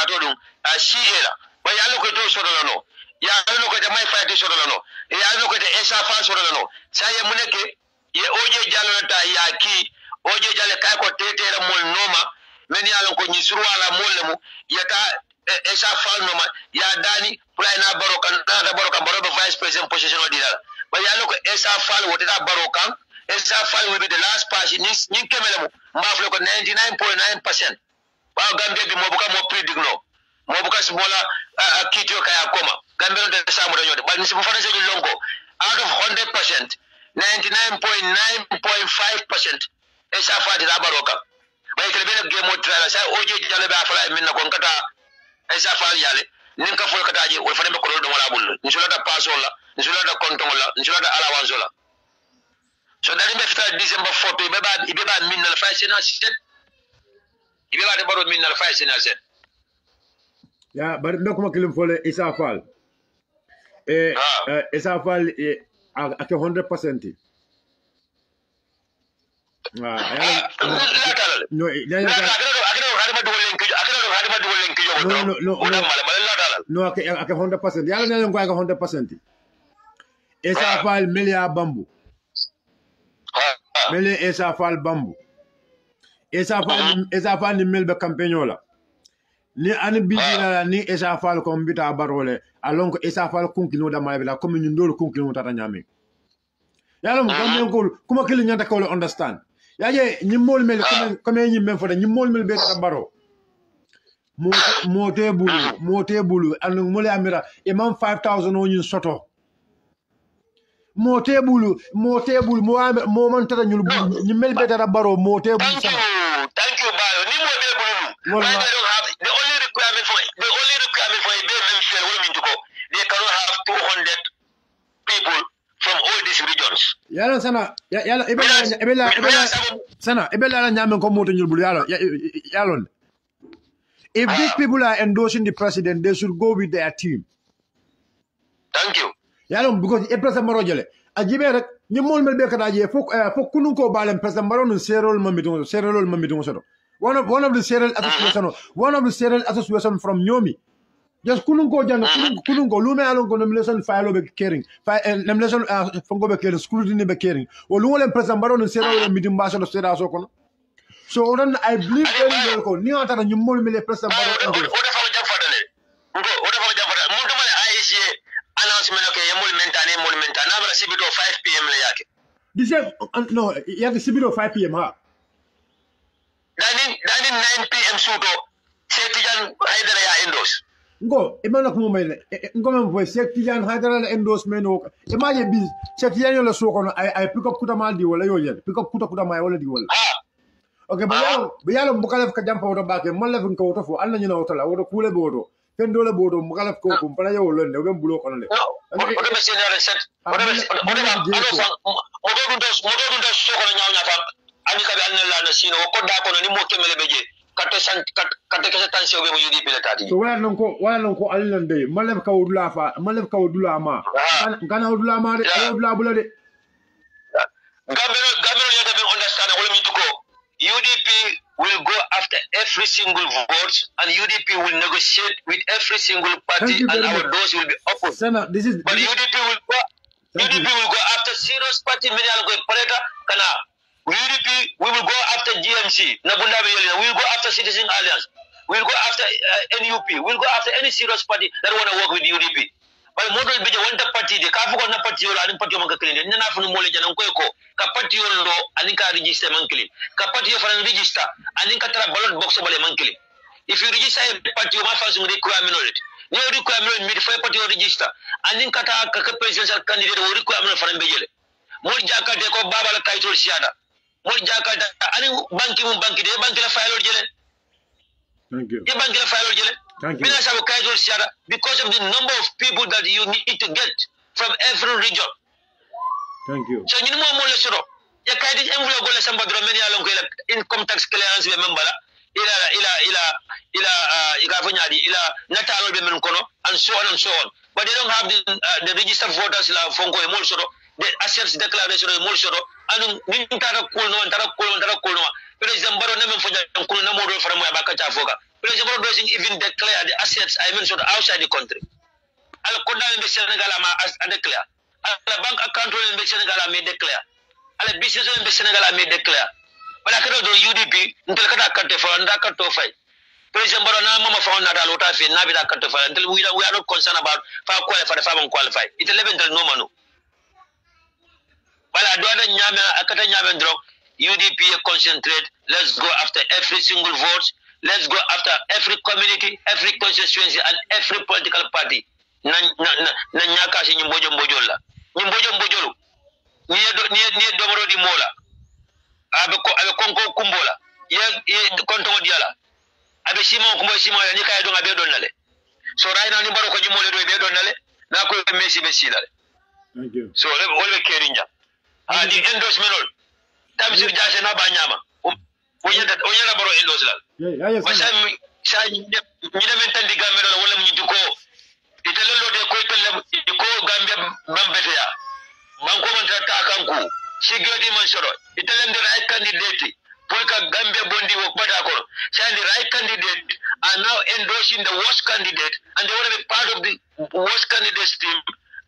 atodum CA la ba ya lo ko to so no ya lo ko de mai fight so no ya lo ko de esa fa so no sa ye muneke ye oje jalo ta ya ki oje jale kay ko tetere mol noma men ya lo ko ni suru ala mol mu ya ta esa fa noma ya dani pulai na barokan baro vice president position odila ba ya lo ko esa fa wo ta barokan esa fa will be the last person ni kemelemu mbafle ko 99.9%. Ba Gambia bi mo buka mo predigno mo buka smola kitio kaya koma Gambia de samu daño ba ni si bu fana señu lonko out of 100%, 99.9.5% is a fat Baroka. But it's a bit of game of trial. I OJ Jalaba Minna Concata, as a file yale, Ninka Folkataji, or for the Colorado, Insulata Pasola, Insulata Contola, Insulata Alawanzola. So that in the December 40, Ibeba Mineral Fashion said, Ibeba about Mineral Fashion said. Yeah, but no come kill for Isa Fall. Isa Fall at 100%. No, no, I 100%. Yalla na ko 100%. Isa Fall Melia Bamboo. Mele Isa Fall Bamboo. Isa Fall ni Melbe Campagnola. Ni ani bijila ni Isa Fall ko mbita barole alon ko Isa Fall kunkino da malabila comme ni ndol kunkino tata nyami yalla mo ko kuma kili nyanta ko understand yaje ni mol mel comme ni men fode ni mol mel be tata baro mo tebulu anu mole amira e man 5000 o ni soto mo tebulu mo man tata nyul ni mel be tata baro mo tebulu thank you bayo ni mo be bulu the only requirement for a bay mensual women to go, they cannot have 200 people from all these regions. Yala sana ebela nyame ko moto nyul bulu yalon. If these people are endorsing the president, they should go with their team. Thank you. Yalon because e president marojele ajibe rek ni mol mel be kada je fok kunun ko balem president maron serol mamidon soto. One of the serial association from Nyomi. Just kunungo jang kunungo lume alon ko nomination file be caring. Nomination fongo be caring scrutiny be caring. O lu wala president baron serial meeting ba so sera so kono. So I believe very well ko ni ata na nyumol mele president baron o da fa jam fadale. Mo do male IEC announcement ke yemol mentane na sibito 5 pm le yake. This no yake sibito 5 pm ha. Dani 9 PM suto Sektijan Haidara ya endorse. Ngo imana kumumele ngoma mwe Sektijan Haidara la endorsement o imaje biz Sektijan yo la soko no I pick up kuta mal di wala yo yen pick up kuta mai wala di wala. Okay bayalo mukalaf ka jampa woto bake malla fin ko woto fo alla nyina woto la woto kule bodo fen dole bodo mukalaf ko kum para yo londe o bulo kono le. Odo be senare set odo do soko no nyaaw fam ani kabe anna la sino ko da ko ni mo kemele beje kate kese tansi obe mo UDP le tati so wala non ko allan de malef ka wudula ma kana wudula ma de wudula bula de gamero you don't understand wala mi tuko UDP will go after every single vote and UDP will negotiate with every single party and our doors will be open. Sana, but UDP will go after serious party many are going pareta kana UDP, we will go after GMC, we will go after Citizen Alliance, we will go after NUP, we will go after any serious party that want to work with UDP. But model bija wanta party de kafu ko na party yolo ani party manga clean nana funu mole jana ko ka party yolo ani ka register man clean ka party yo fana register ani ka tara ballot box bale man clean. If you register a party you must have requirement no requirement mid for party register ani ka ta ka presidential candidate o requirement fana bejele mo jaka de ko babala kaytol siada mo jakata ani banki de banki la file jele. Thank you. Ye banki la file jele. Thank you. Because of the number of people that you need to get from every region. Thank you. So you know more le soro. Ya kaydi envelope gola samba dro men yalon ko income tax clearance be membala ila fanyadi ila natalo be men kono and so on. But they don't have the registered voters la fonko e mol soro. The assets declaration e mol soro. Anu nin tara kulno president baro nemen foja kulno na modol fara mo abaka cha foga president baro doesn't even declare the assets I mentioned outside the country al kodal be Senegal ma declare al bank account be Senegal ma declare al business be Senegal ma declare wala ka do UDP ntel ka carte fa nda ka to fay president baro na mama fa on na dal wota fi na bi da carte fa ntel we are not concerned about fa qualify fa ban qualify it level no manu wala do da nyame akata nyame drog UDP concentrate. Let's go after every single vote. Let's go after every community, every constituency, and every political party. Na nyaka si nyimbojo la. ni mbojolu ni domoro di mola abe konko kumbola ye konto diala abe simon kumbo simon ni kay do ngabe don nale so right now ni baro ko jimole do be don nale na ko Messi be silale thank you so wolbe kerinja di endorsement ol tamsir jase na ba nyama o nyata baro endorsement yeah masam sa ni dem tan di gambe do wala mu diko itelo de ko itelo ko gambe bambete ya banko man ta kanku security man soro itelen the right candidate pour ka gambe bondi wo bata ko say the right candidate are now endorsing the worst candidate and they want to be part of the worst candidates team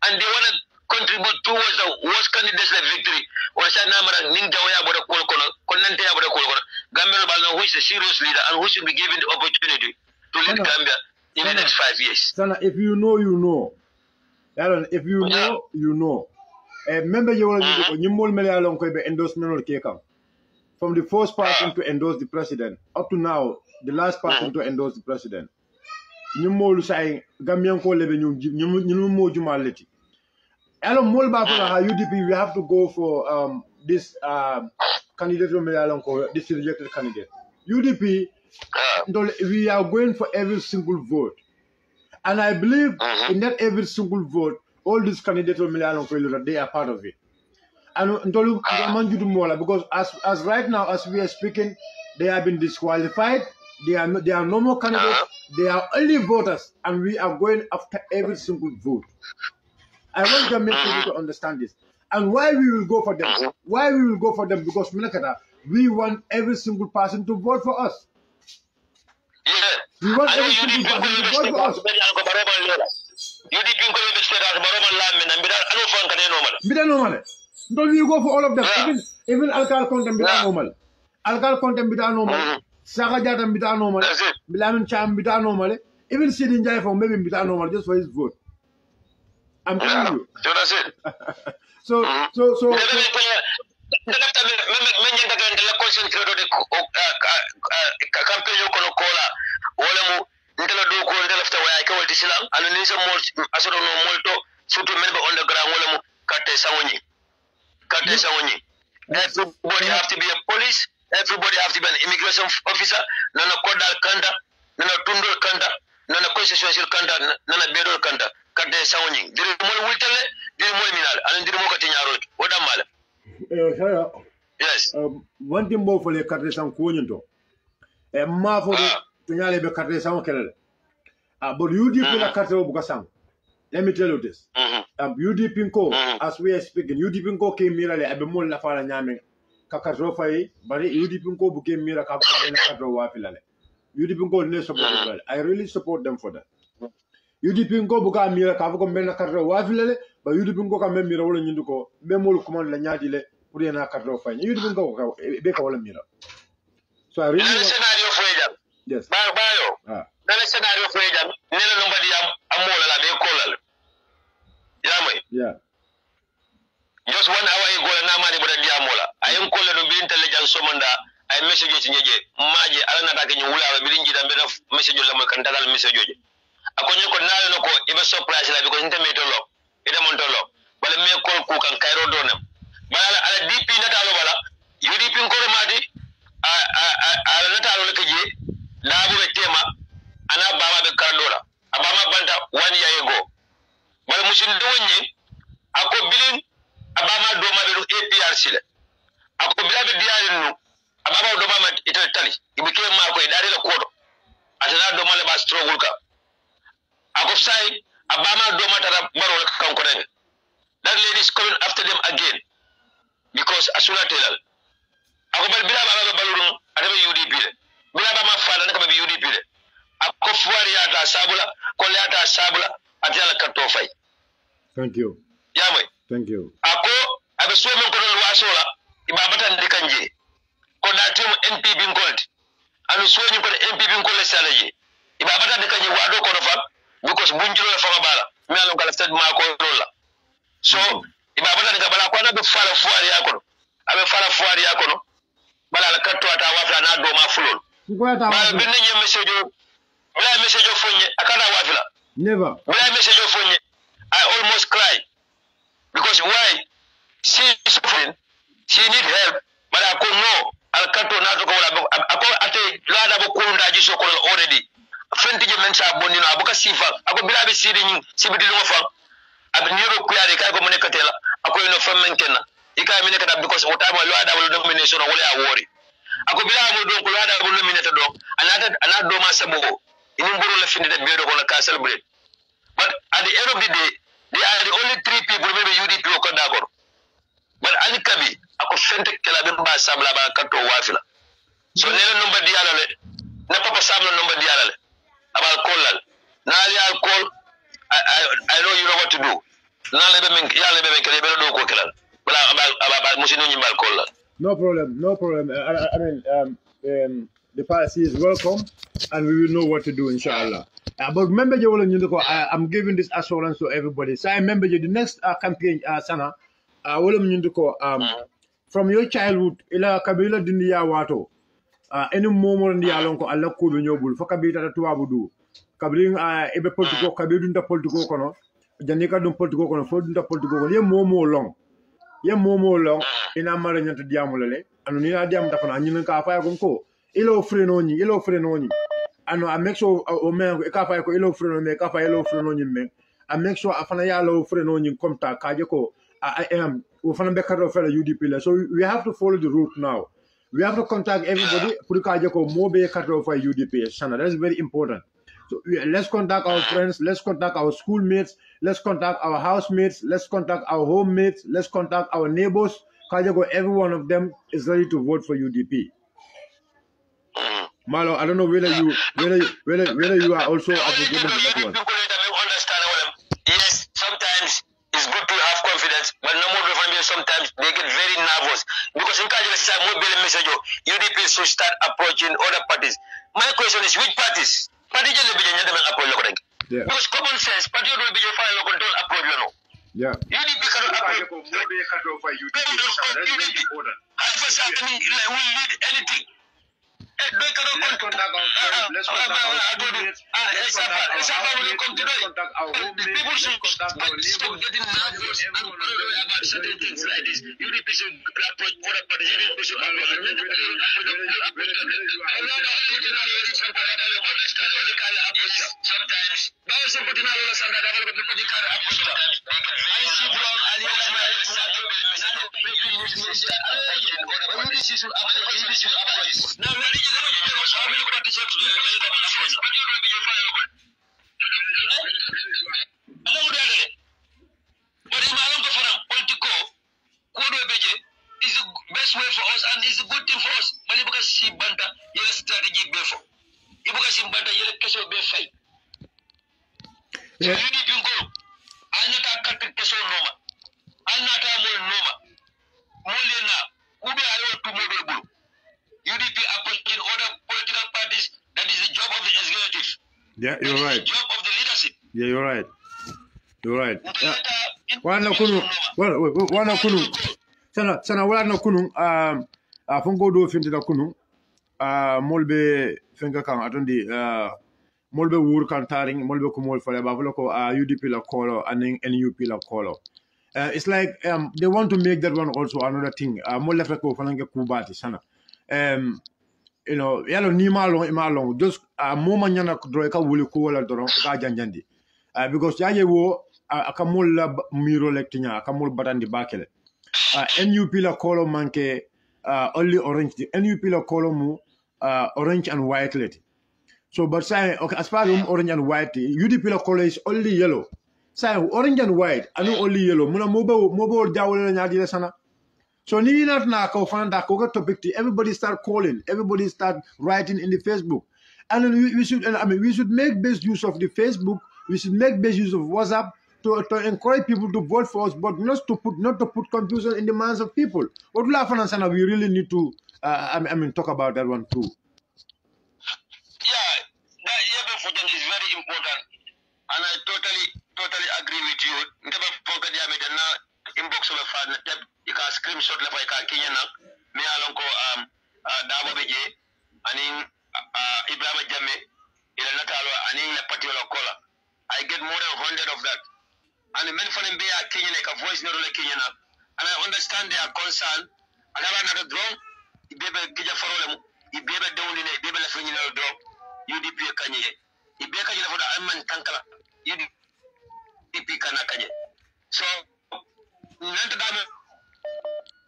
and they want to contribute towards the worst candidates victory or say namara ninja waya boda kol kono konante ya boda kol kono gambe no balno who is a serious leader and who should be given the opportunity to lead Gambia in the next 5 years. Sana, if you know, you know. Aaron, if you know, you know. Remember you endorsement of Kekam. From the first person to endorse the president up to now, the last person to endorse the president. You more say Gambian ko lebe you more jumality. Aaron Molba UDP, we have to go for this candidate this rejected candidate. UDP, we are going for every single vote. And I believe in that every single vote, all these candidates they are part of it. And because as right now, as we are speaking, they have been disqualified. They are no more candidates. They are only voters, and we are going after every single vote. I want Gambian people to understand this. And why we will go for them? Why we will go for them? Because we want every single person to vote for us. We want every single person to vote for us. Don't we go for all of them? Even Alkal content bita normal. Alkal content bita normal. Saka Jata bita normal. Bilamin Cham bita normal. Even Sidin Jai for maybe bita normal just for his vote. I'm telling you. So everybody have to be a police, everybody have to be an immigration officer, nana kodal kanda, nana tundol kanda, nana constitutional kanda, nana bedol kanda, kate sawni. Diri mo wultale, diri mo minal, alan diri mo kati nyarol. Wada mala. Yes. One thing more for the kate sang kuonyo. Ma for the tunyale be kate sang kelele. But you did la kate obukasang. Let me tell you this. UDP Nko, as we are speaking, UDP Nko came mirale abemol la fala nyame kakatro fay bari UDP Nko buke mira ka kakatro wa filale. UDP Nko ne support. I really support them for that. UDP Nko buka mira ka ko mena kakatro wa filale, but UDP Nko ka mem mira wala nyindu ko memol command la nyaadi le pour yana kakatro fay. UDP Nko be ka wala mira. So I really scenario for jam. Yes. Bayo. Dale scenario for jam. Nela nobody amola la be kolal. Yeah. Just 1 hour ago, na mani boda diamola. I am calling to be intelligent somanda. I message you nyeje. Maji alana take nyula bilingi da mbena message la mo kandala message yoje. Akonyo ko nalo no ko ibe surprise la because internet lo. Ida mon lo. Bale me call ku kan Cairo donam. Bala ala DP na talo bala. UDP ko madi ala na talo keje. Na bu tema ana baba be kardora. Abama banda 1 year ago. Bala musin donye ako bilin abama do ma do APRC le ako bilabe diari no abama do ma itali ibike ma ko idari la kodo atana do ma le ba struggle ka ako sai abama do ma tara baro la kan ko den that lady is coming after them again because asuna telal ako bal bilaba ba baluru adabe UDP le bilaba ma fala naka ba UDP le ako fuari ata sabula ko le ata sabula atala kanto fay. Thank you. Yamwe. Thank you. Ako abesuwe men kono lwasola ibabata ndikanje ko da team NPP ngold anu suwe ni ko NPP ngold salaje ibabata ndikanje wado kono fa because bunjiro la fama bala mi alon kala stade ma ko lola so ibabata ndikabala ko na be fala fuari yakono abe fala fuari yakono bala la katto ata wafla na do ma fulol ba binne nye message fonye akana wafla never message fonye I almost cry because why she is suffering, she need help, but I could know I'll cut to not go ako ate lada bo kunda ji so ko already fenti je mensa bonni no abuka sifa ako bilabe siri nyi sibiti lo fa ab nyoro ku yade kay ko mo nekatela ako no fammen kenna ikay mi nekata because o tama lada bo nomination wala ya wori ako bilabe do ko lada bo nominate do anata do ma sabo ini mburu la findi de bedo ko la ka celebrate but at the end of the day they are the only three people maybe UDP ko d'accord but ali kabi ako fente kala be ba sabla ba katto wafila so nela number diala le na papa sabla number diala le abal kolal na ali al call I know you know what to do na le be men yalla be men kele be do ko kelal bala abal musino nyimbal kolal No problem. I mean, the policy is welcome, and we will know what to do, inshallah. But remember, I'm giving this assurance to everybody. So I remember the next campaign, Sana, from your childhood, ila kabila dindiya wato, any moment ndi alonko alla kudu nyobul, fa kabila tuwabudu, kabring ebe politiko, kabilu nda politiko kono, janika dum politiko kono, fo nda politiko kono, ye momo long. Ye momo long ina mara nyanta diamu lele anu ni na diamu tafana anyin ka fa ko ilo freno ni anu a make sure o me ka fa ko ilo freno me ka fa ilo freno ni me a make sure afana ya lo freno ni komta ka je ko I am o fana be kato fela UDP le so we have to follow the route now we have to contact everybody pour ka je ko mo be kato fa UDP sana that's very important. So let's contact our friends, let's contact our schoolmates, let's contact our housemates, let's contact our homemates, let's contact our neighbors. Kajago, every one of them is ready to vote for UDP. Malo, I don't know whether you are also advocating for that one. Yes, sometimes it's good to have confidence, but no more sometimes they get very nervous because in Kajago, message UDP should start approaching other parties. My question is, which parties? Yeah. Because common sense, party will be your file control approach. Yeah. UDP cannot approach. Alpha happening will lead anything. They cannot contact let's contact our homemakes. Let's contact our homemakes. People should stop getting nervous about certain things like this. UDP should approach other parties. UDP should is the best way for us and it's a good thing for us. But if you banta, you're strategy before. If you banta, you're a case of fight. Yeah. UDP go. I'm not a cut person noma. I'm not a more noma. Molena, Ubi Ayo to mobile. UDP appointing other political parties. That is the job of the executive. Yeah, you're right. The job of the leadership. Yeah, you're right. You're right. Wana kunu. Sana wala na kunu fongo do finti da kunu molbe fenga kan atondi molbe wur kan taring molbe ko mol fale ba ko UDP la kolo and NUP la kolo. It's like they want to make that one also another thing. Mol lefa ko fanange kubati sana. You know, yalo ni malong just moma nyana dro ka wuli ko wala doron ka janjandi. Because yaye wo akamol la miro lektinya akamol batandi bakele. NUP la color manke only orange. The NUP la color mu orange and white let. So but say okay as far as orange and white, UDP la color is only yellow. Say orange and white, I know only yellow. Muna mobo jawole na nyadi sana. So ni not na ko fanda ko topic ti everybody start calling, everybody start writing in the Facebook. And we should make best use of the Facebook, we should make best use of WhatsApp to encourage people to vote for us, but not to put confusion in the minds of people. What we really need to talk about that one too. Yeah, that is very important, and I totally agree with you. Inbox of a you can screenshot la ka Kenya na me alonko Dabo Beje and Ibrahim Jamme ila natalo and in la party la kola. I get more than 100 of that. and men for them be a Kenyan like a voice not like Kenyan, and I understand their concern. And I have another drum. If baby Kija Farolem, if baby down in a baby left in a drum, UDP Kanye. If baby Kanya for the Amman Tankala, UDP Kanakanye. So, not the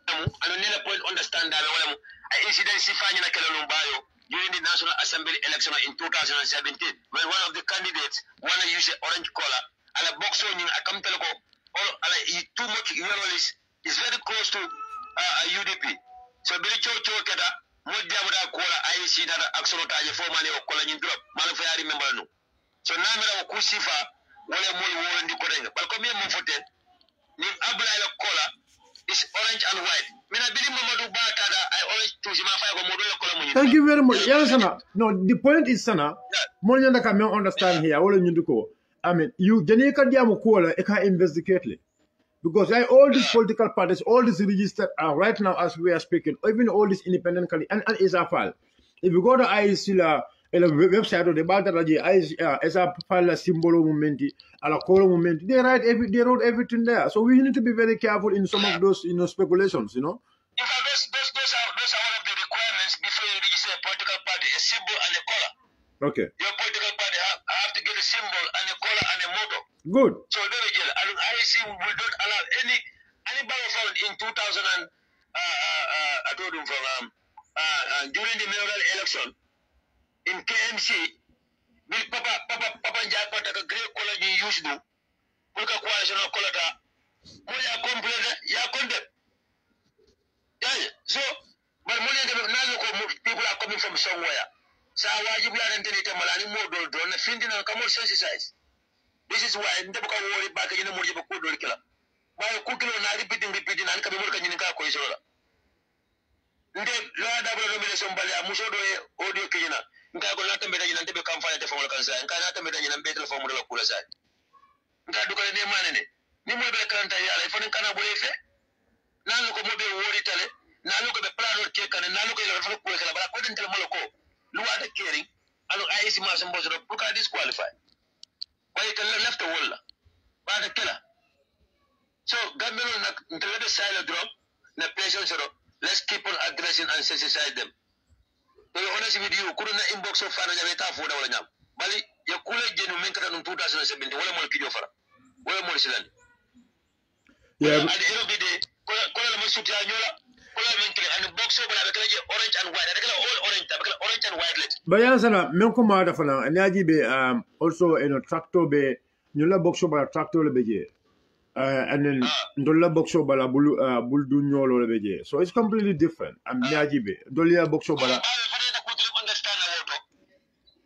and another point understand that I incident Sifanya Kalumbayo during the National Assembly election in 2017 when one of the candidates wanted to use orange collar and a box on a Kamtelko or too much is very close to UDP. So Billy Chocho Keda, Mujabuda Kola, I see that Axolota, formerly of Colony Drop, Malafia, I remember no. So now Kusifa, one more war in the Korenga, but come here, Mufote, Nim Abla Kola. It's orange and white. Thank you very much. Yeah, Sana. No, the point is, Sana, more than I can understand here. All you do, I mean, you Janika Diamukola, I can investigate. Because all these political parties, all these registered are right now as we are speaking, even all these independent and is a file. If you go to ISILA, the website of the Bataraji, as a file symbol momenti, a call moment, they wrote everything there. So we need to be very careful in some of those speculations, In fact, those are one of the requirements before you register a political party, a symbol and a color. Okay. Your political party have to get a symbol and a color and a motto. Good. So IEC will not allow any borough found in 2000 and I told him from during the mayoral election in KMC, Bill Papa Njapa a great college used to look at coalition of Colata. Moya complain, ya condemn. Yeah, so but now people are coming from somewhere. So why you are entering Malani Modo, don't think in a commercial exercise. This is why I never worry back in the Mujib Kudurkilla. By cooking on repeating, and coming working in the Koisola. Lord, I will be somebody, a Musodo, audio Kina. Nkakolata mbele jina ntebe kamfanya tefomola kansa nkanata mbele jina mbele tefomola la kula sai nkaduka ne manene ni mo be kanta yala ifone kana bolefe nanu ko mobe wori tale nanu ko be plano ke kana nanu ko la ko kala bala ko den tele moloko luwa de kering alu ayisi ma sambo so pour ka disqualify way kan left wala ba de kala so gambelo nak ntele be sile drop na pressure so let's keep on addressing and sensitize them. To be honest with you, couldn't inbox of Fana Javeta for the Walam. Bali, your coolest genuine in 2017, one more kid of her. One more Silan. Yeah, at the end of the day, Kola Masutia, and the box over orange and white. I all orange and white. But Yansana, Melkoma Dafana, and Yajibe also in a tractor be, Nula box over a tractor lebeje. And then Dola boxo bala buldunyolo lebeje. So it's completely different. I'm Yajibe. Dolia boxo bala.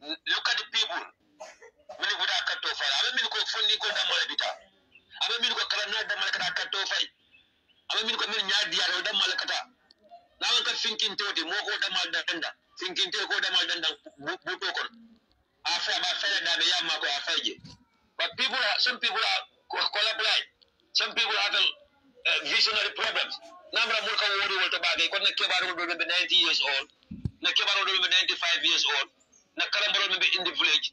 Look at the people. When you would have cut off, I mean, go funding go down Malabita. I mean, go Kalana, the Malaka cut off. I mean, go Yadi, the Malakata. Now I can think into the Moko Damaldanda, thinking to go Damaldanda, Butokon. After my fellow Yamako Afaji. But some people are collaborate. Some people have visionary problems. Number of Mulka Wodi Waltabag, they couldn't keep out of 90 years old, Nakeba will be 95 years old. In the village,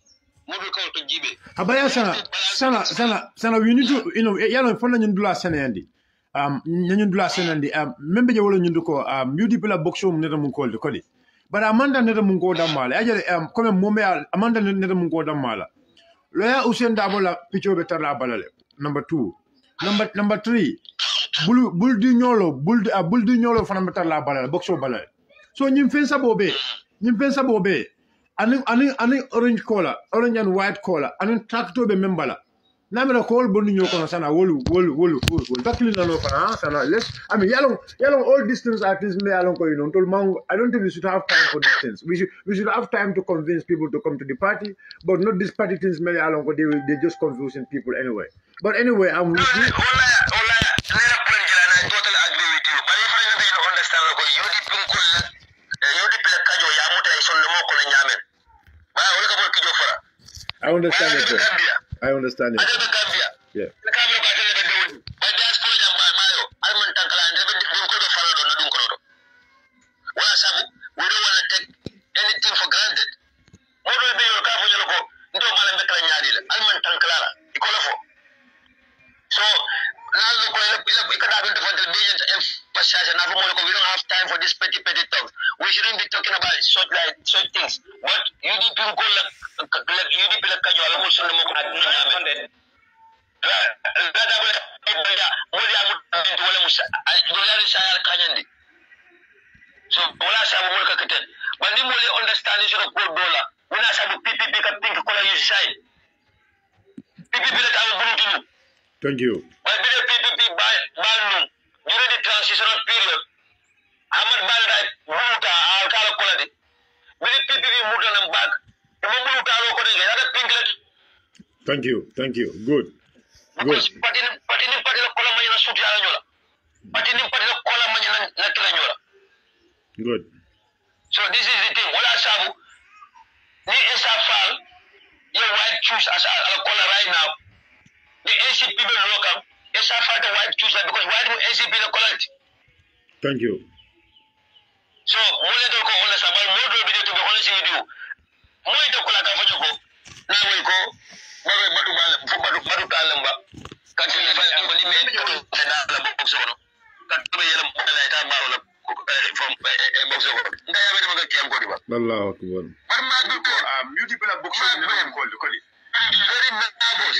Sana, we need to, yellow for Nandula Sanandi. Nandula Sanandi, member you will Nuko, Mudipula Boxum Netamun the Cody. But Amanda Netamun Damala, I come Momea, Amanda Netamun Damala. Lawyer Usen Dabola, Picho Betara Balale, number 2. Number 3, Buldignolo, Buldignolo from Betala Balala, Boxo Balale. So Nimfensa Bobe. Ani orange color, orange and white color, and tractor be membala. Namera call bonding your sana wolu. Takili no sana. Let's yellow all distance artists may along I don't think we should have time for distance. We should have time to convince people to come to the party, but not this party things may along they're just confusing people anyway. But anyway, I'm with you. I understand it. I understand it. Yeah. We don't want to take anything for granted. What will be your car for your go? So now look, we can have different religions emphasize, and we don't have time for this petty talk. We shouldn't be talking about such things. But you need to go like you need to like you almost on the mock. So wala sabu mo kaketen but ni mo le understand so ko dola wala sabu PPP ka think ko la use sai PPP la tawo bunu thank you but the PPP bal nu during the transitional period Ahmad Bal right muta al kala ko la de bi PPP muta nam bag mo muta lo ko de la pink la thank you good patini la ko la ma na suti ala nyola patini la ko la ma na kila nyola. Good. So this is the thing. Wala sabu ni SFL you white choose as a color right now. The NCP be local. SFL the white choose because why do NCP the color? Thank you. So mole do ko on sabal mo do be to be honest with you. Mo do ko la ka fanyo ko. Na we ko batu talamba. Kan se fa ko ni me ko na la box ono. Kan to be yela mo la ta baro la from box ono. Nga ya be ma kiyam ko diba. Allahu akbar. But my people multiple box ono na ko ko li. Very nervous.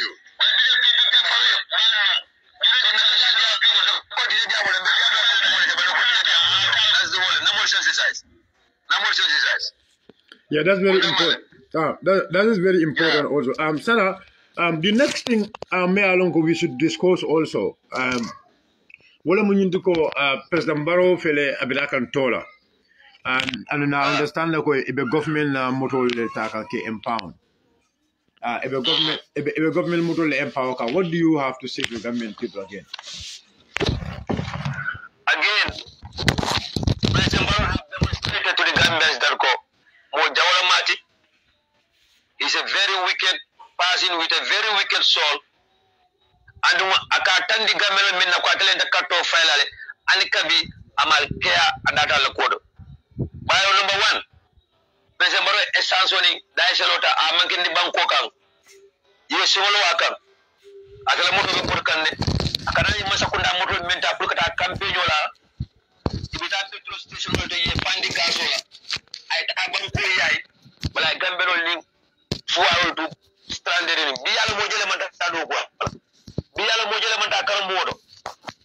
Yeah, that's very important. That is very important also. Sana, the next thing we should discuss also. Wala mo nyinto ko President Barrow fele abilakan tola. And I understand that the government motor le taka ke empower. If a government motor le empower ka, what do you have to say to the government people again? Again, President Barrow have demonstrated to the Gambians that Jawara Mati is a very wicked person with a very wicked soul. And akatandi Gambian minna kwa tele da kato failale anikabi amal kea adata lakodo. Bayo number 1. President Barrow esansoni daiselota amankin di banko kan. Yo singolo akan. Akala moto be porkanne. Akana ni masakunda moto menta pour kata campagne la. Ibita petrol station lo ye fandi gasola. Ay ta banko yayi. Wala Gambero ni fuarol du stranded ni. Bi yalla mo jele man ta do ko. Bi yalla mo jele man ta karam modo.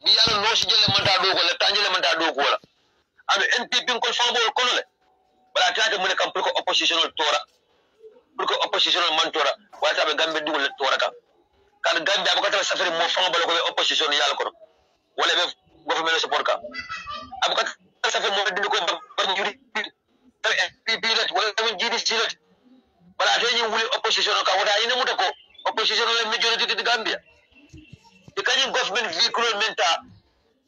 Bi yalla no si jele man ta do ko la tanjele man ta do ko la. Anu NPP ko fambo ko no le. Wala tata mo ne kam pour ko oppositional tora. Pour que oppositional man tora. Wala be Gambe dugul tora ka. Kan Gambe abukata safari mo fambo ko opposition yalla ko. Wala be government support ka. Abukata safari mo dindu ko ba njuri. NPP let wala be GDC let. Wala te ñu wuli opposition ka wala ina muta ko opposition la majority de Gambia. De kanyi government vehicle menta.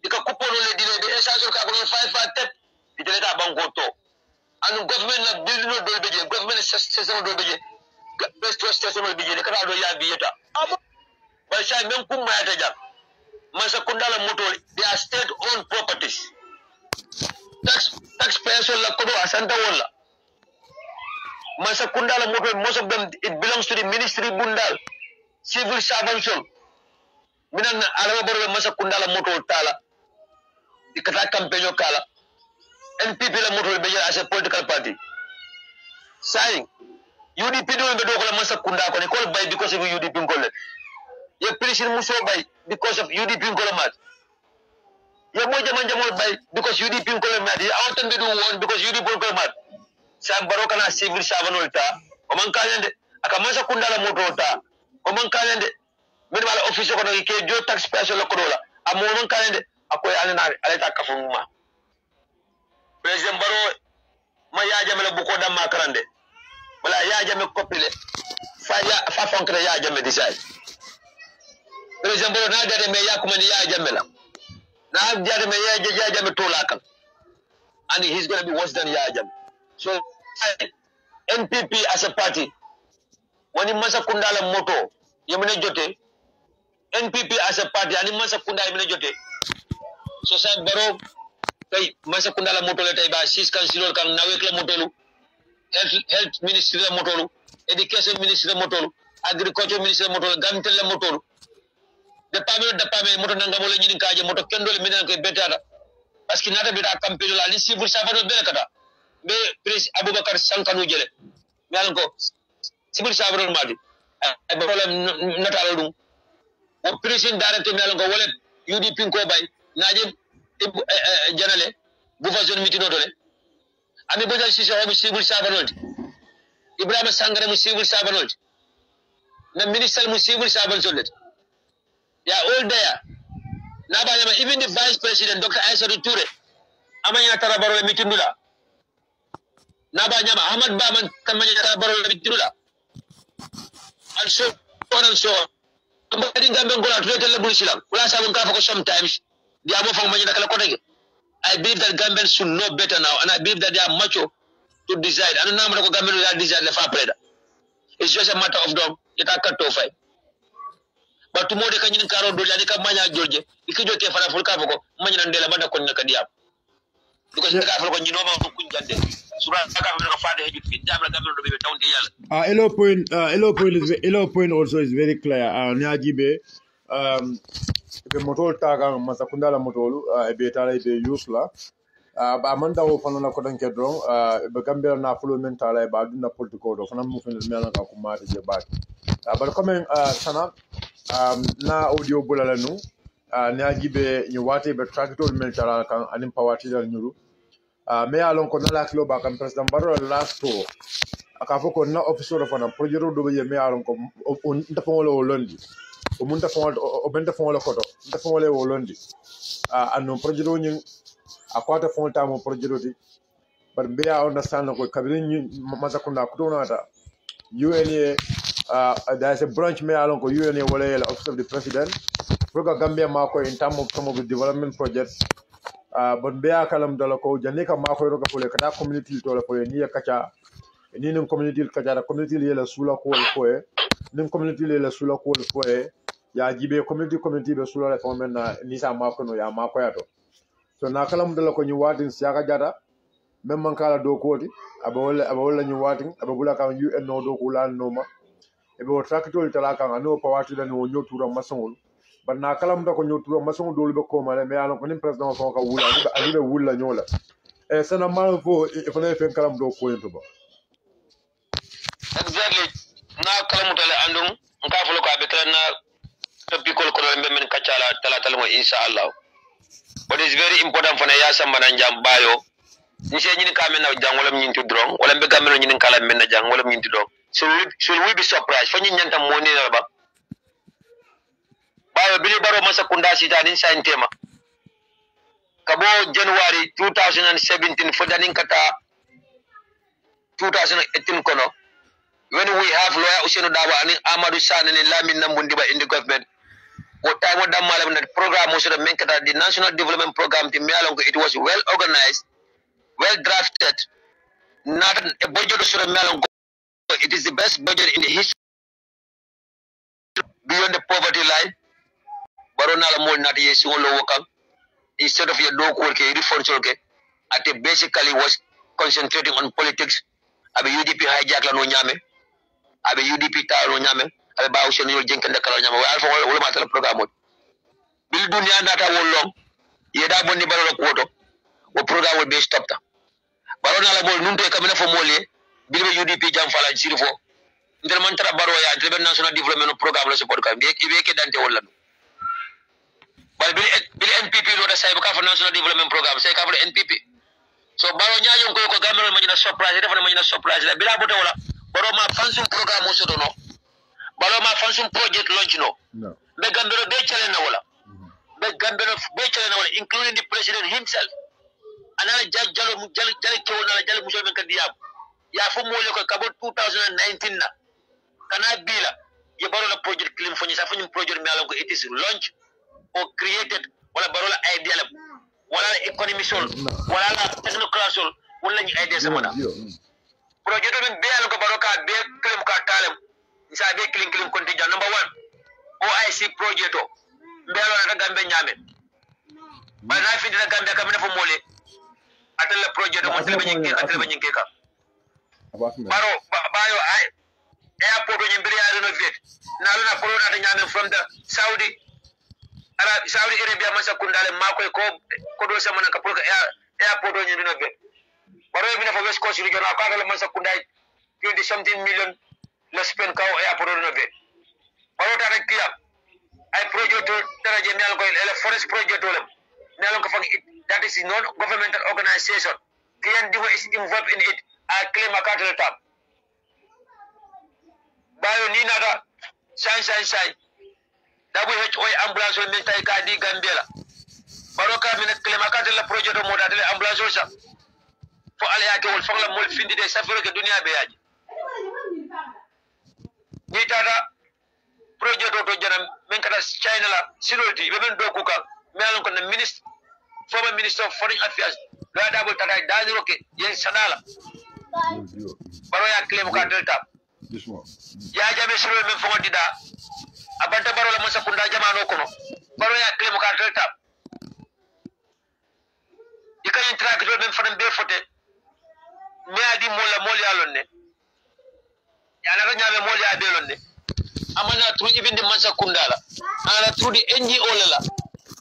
Ika kupono le dile de essential ka ko 5 tep. Itele ta banko to. And government na building no do beje government station do beje best station do beje kata do ya biyeta ba sha men kum ma ta jam masa kundala moto they are state owned properties taxpayers la kodo asanta wala masa kundala moto most of them it belongs to the ministry bundal civil servants minan alama borbe masa kundala moto tala ikata campaign kala NPP la moto be as a political party. Saying UDP do be do ko la masa kunda ko ni ko bay because of UDP ko le. Ye president muso bay because of UDP ko la mat. Ye mo jamol bay because UDP ko la mat. Ye awtan be do won because UDP ko la mat. Sa baro kana civil servant ta o man kalende aka masa kunda la moto ta o man kalende min wala office ko no ke jo taxpayer la ko dola amo man kalende akoy alina aleta kafuma. President Barrow ma yaajame la buko dam makarande wala yaajame kopile fa fonkre yaajame disay President Barrow na jade me yakuma ni yaajame la na jade me yaajame tolakal and he's going to be worse than yaajame. So NPP as a party wani masa kundala moto yemene jote NPP as a party ani masa kunda yemene jote so sa Barrow kay masa kundala motole tay ba sis councilor kan nawek la motolu health ministry la motolu education ministry la motolu agriculture ministry la motolu gamtel la motolu de pame moto nanga mo le nyini kaje moto kendol minen ko betata parce que nata bita campagne la ni civil savano bele kata be prince Abubakar Sankanu jele ngal ko civil savano madi ay problème nata ala dum o president directeur ngal ko wala UDP ko bay naje janale bu fa zone mitino dole ami bojal ci so civil savano Ibrahima Sangare mu civil savano na minister mu civil savano sollet ya all there naba nyama even the vice president Dr. Aissatou Touré amanya tarabaro mitindula naba nyama Ahmad Baman kamanya tarabaro mitindula and so on and so on mbadi ngambe ngola tulete le bulisila kula sabu nkafa ko sometimes dia mo fang manya kala kotege I believe that Gambians should know better now and I believe that they are mature to decide and now ko Gambians will decide le fa preda it's just a matter of them ita katto fay but tomorrow they can karo do yani ka manya jorje ikijo te fala fulka fako manya ndela banda ko naka diam because ka fala ko nyino ma ko kunjande sura ka fa faade heju fi jamra gamro do be tawnte yalla elo point also is very clear nyajibe be motol taga masakunda la motolu be tala be yusla ba manda o fana na ko dan kedron be gambela na fulo mentala ba duna politiko do fana mo fene mela ka ko mate je ba but comme sana na audio bulala nu nyajibe ni wate be tractor mentala kan anim pawati dal nyuru me alon ko nala kilo ba kan president baro last tour aka foko na officer fana projet do be me alon ko on dafa wala londi o mun dafa wala o ben dafa wala koto dafa wala wo londi anno projet do nyin akwata fonta mo projet do di but be ya understand ko kabrin mazakunda ko donata UNA there is a branch me alon ko UNA wala office of the president for Gambia mako in terms of some of the development projects but be ya kalam dala ko janika mako roga pole kada community to la pole ni kacha ni nin community kacha da community le sula ko ko nin community le sula ko ko ya jibe community be sula la fo menna ni sa mako no ya mako ya to so na kalam dala ko ni wadin siaka jada même man kala do koti aba wala ni wadin aba bula ka UN no do ko lan no ma e be tractor tala kan ano pawati da no nyotura masongol ban na kalam da ko nyotura masongol do be ko male me alon ko ni president ko ka wula ani be wula nyola e sana mal fo e fana fen kalam do ko yento ba exactly na kalam tale andum nka fulo ko be tan na topikol ko be men kacala tala mo inshallah but it's very important for na ya sambana njam bayo ni se nyini kamen na jang wala nyinti drong wala be gamelo nyini kala men na jang wala nyinti drong so we be surprised fa nyini nyanta moni na ba bayo bili baro masa kunda sita din sa intema kabo January 2017 for danin kata 2018 kono when we have lawyer Usenu Dawa and Amadou Sane ni Lamin Nambundi ba in the government what time of that program was the Menkata, the National Development Program, it was well organized, well drafted, not a budget of Melon. It is the best budget in the history beyond the poverty line. Barona Mol not yes, instead of your dog work, reforms at basically was concentrating on politics. Abe UDP hijack la no nyame, abe UDP ta no nyame. Abe ba ushen yo jenken de kala nyama alfa wala matal programme bil dunya nata wolom yeda bonni baro ko to o programme will be stopped baro na la bol nunte kamina fo molé bil be UDP jam fala sirfo ndel man tara baro ya de national development programme la support kam be ke dante wala bal bil NPP lo da say ka fo national development programme say ka fo NPP so baro nyaayon ko gamel ma nyina surprise defa ma nyina surprise la bila boto wala baro ma fansum programme so do no balo ma function project launch no be gambero be challenge na wala be gambero be challenge na wala including the president himself anana jalo ke wala jalo muso men kadiyab ya fo mole ko kabo 2019 na kana bila ye baro la project clean fo ni sa fo ni project mi alon ko it is launch or created wala baro la idea la wala economy sol wala la technical sol wala ni idea sama na project men be alon ko baro ka be clean ka talem isa be clean contingent number 1 OIC project o mbelo na gambe nyame ba na fi dina gambe kamina fo mole atal la project mo tele banyi ka baro bayo ay airport ni mbiri ya renovate na luna corona ta nyame from the Saudi ara Saudi Arabia masa kundale makoy ko do sama ka pour airport ni bino be baro bino fo West Coast region ka dala masa kundai 20 something million le spend ka airport no be baro ta rek tiam ay project dara je nal ko ele forest project wala nal ko fa that is non governmental organization kian diwa is involved in it a claim akatel tab bayo ni nada sai WHO ambulance min tay ka di Gambia baroka min klema ka la projet mo da ambulance sa fo aliyake wol fangla mol findi de safere ke dunia be yaji ni tata projet do janam min kata China la siloti be men do kuka melon ko na ministre former minister of foreign affairs do da tata dani roke yen sanala baro ya klema ka delta ya jabe silo men fo dida abanta baro la masa kunda jamano kono baro ya klemo ka delta ika interact do men fanam be fote me adi mola mol ya lonne ya la nyame mol ya be lonne amana tru ibinde masa kunda la ala tru di NGO la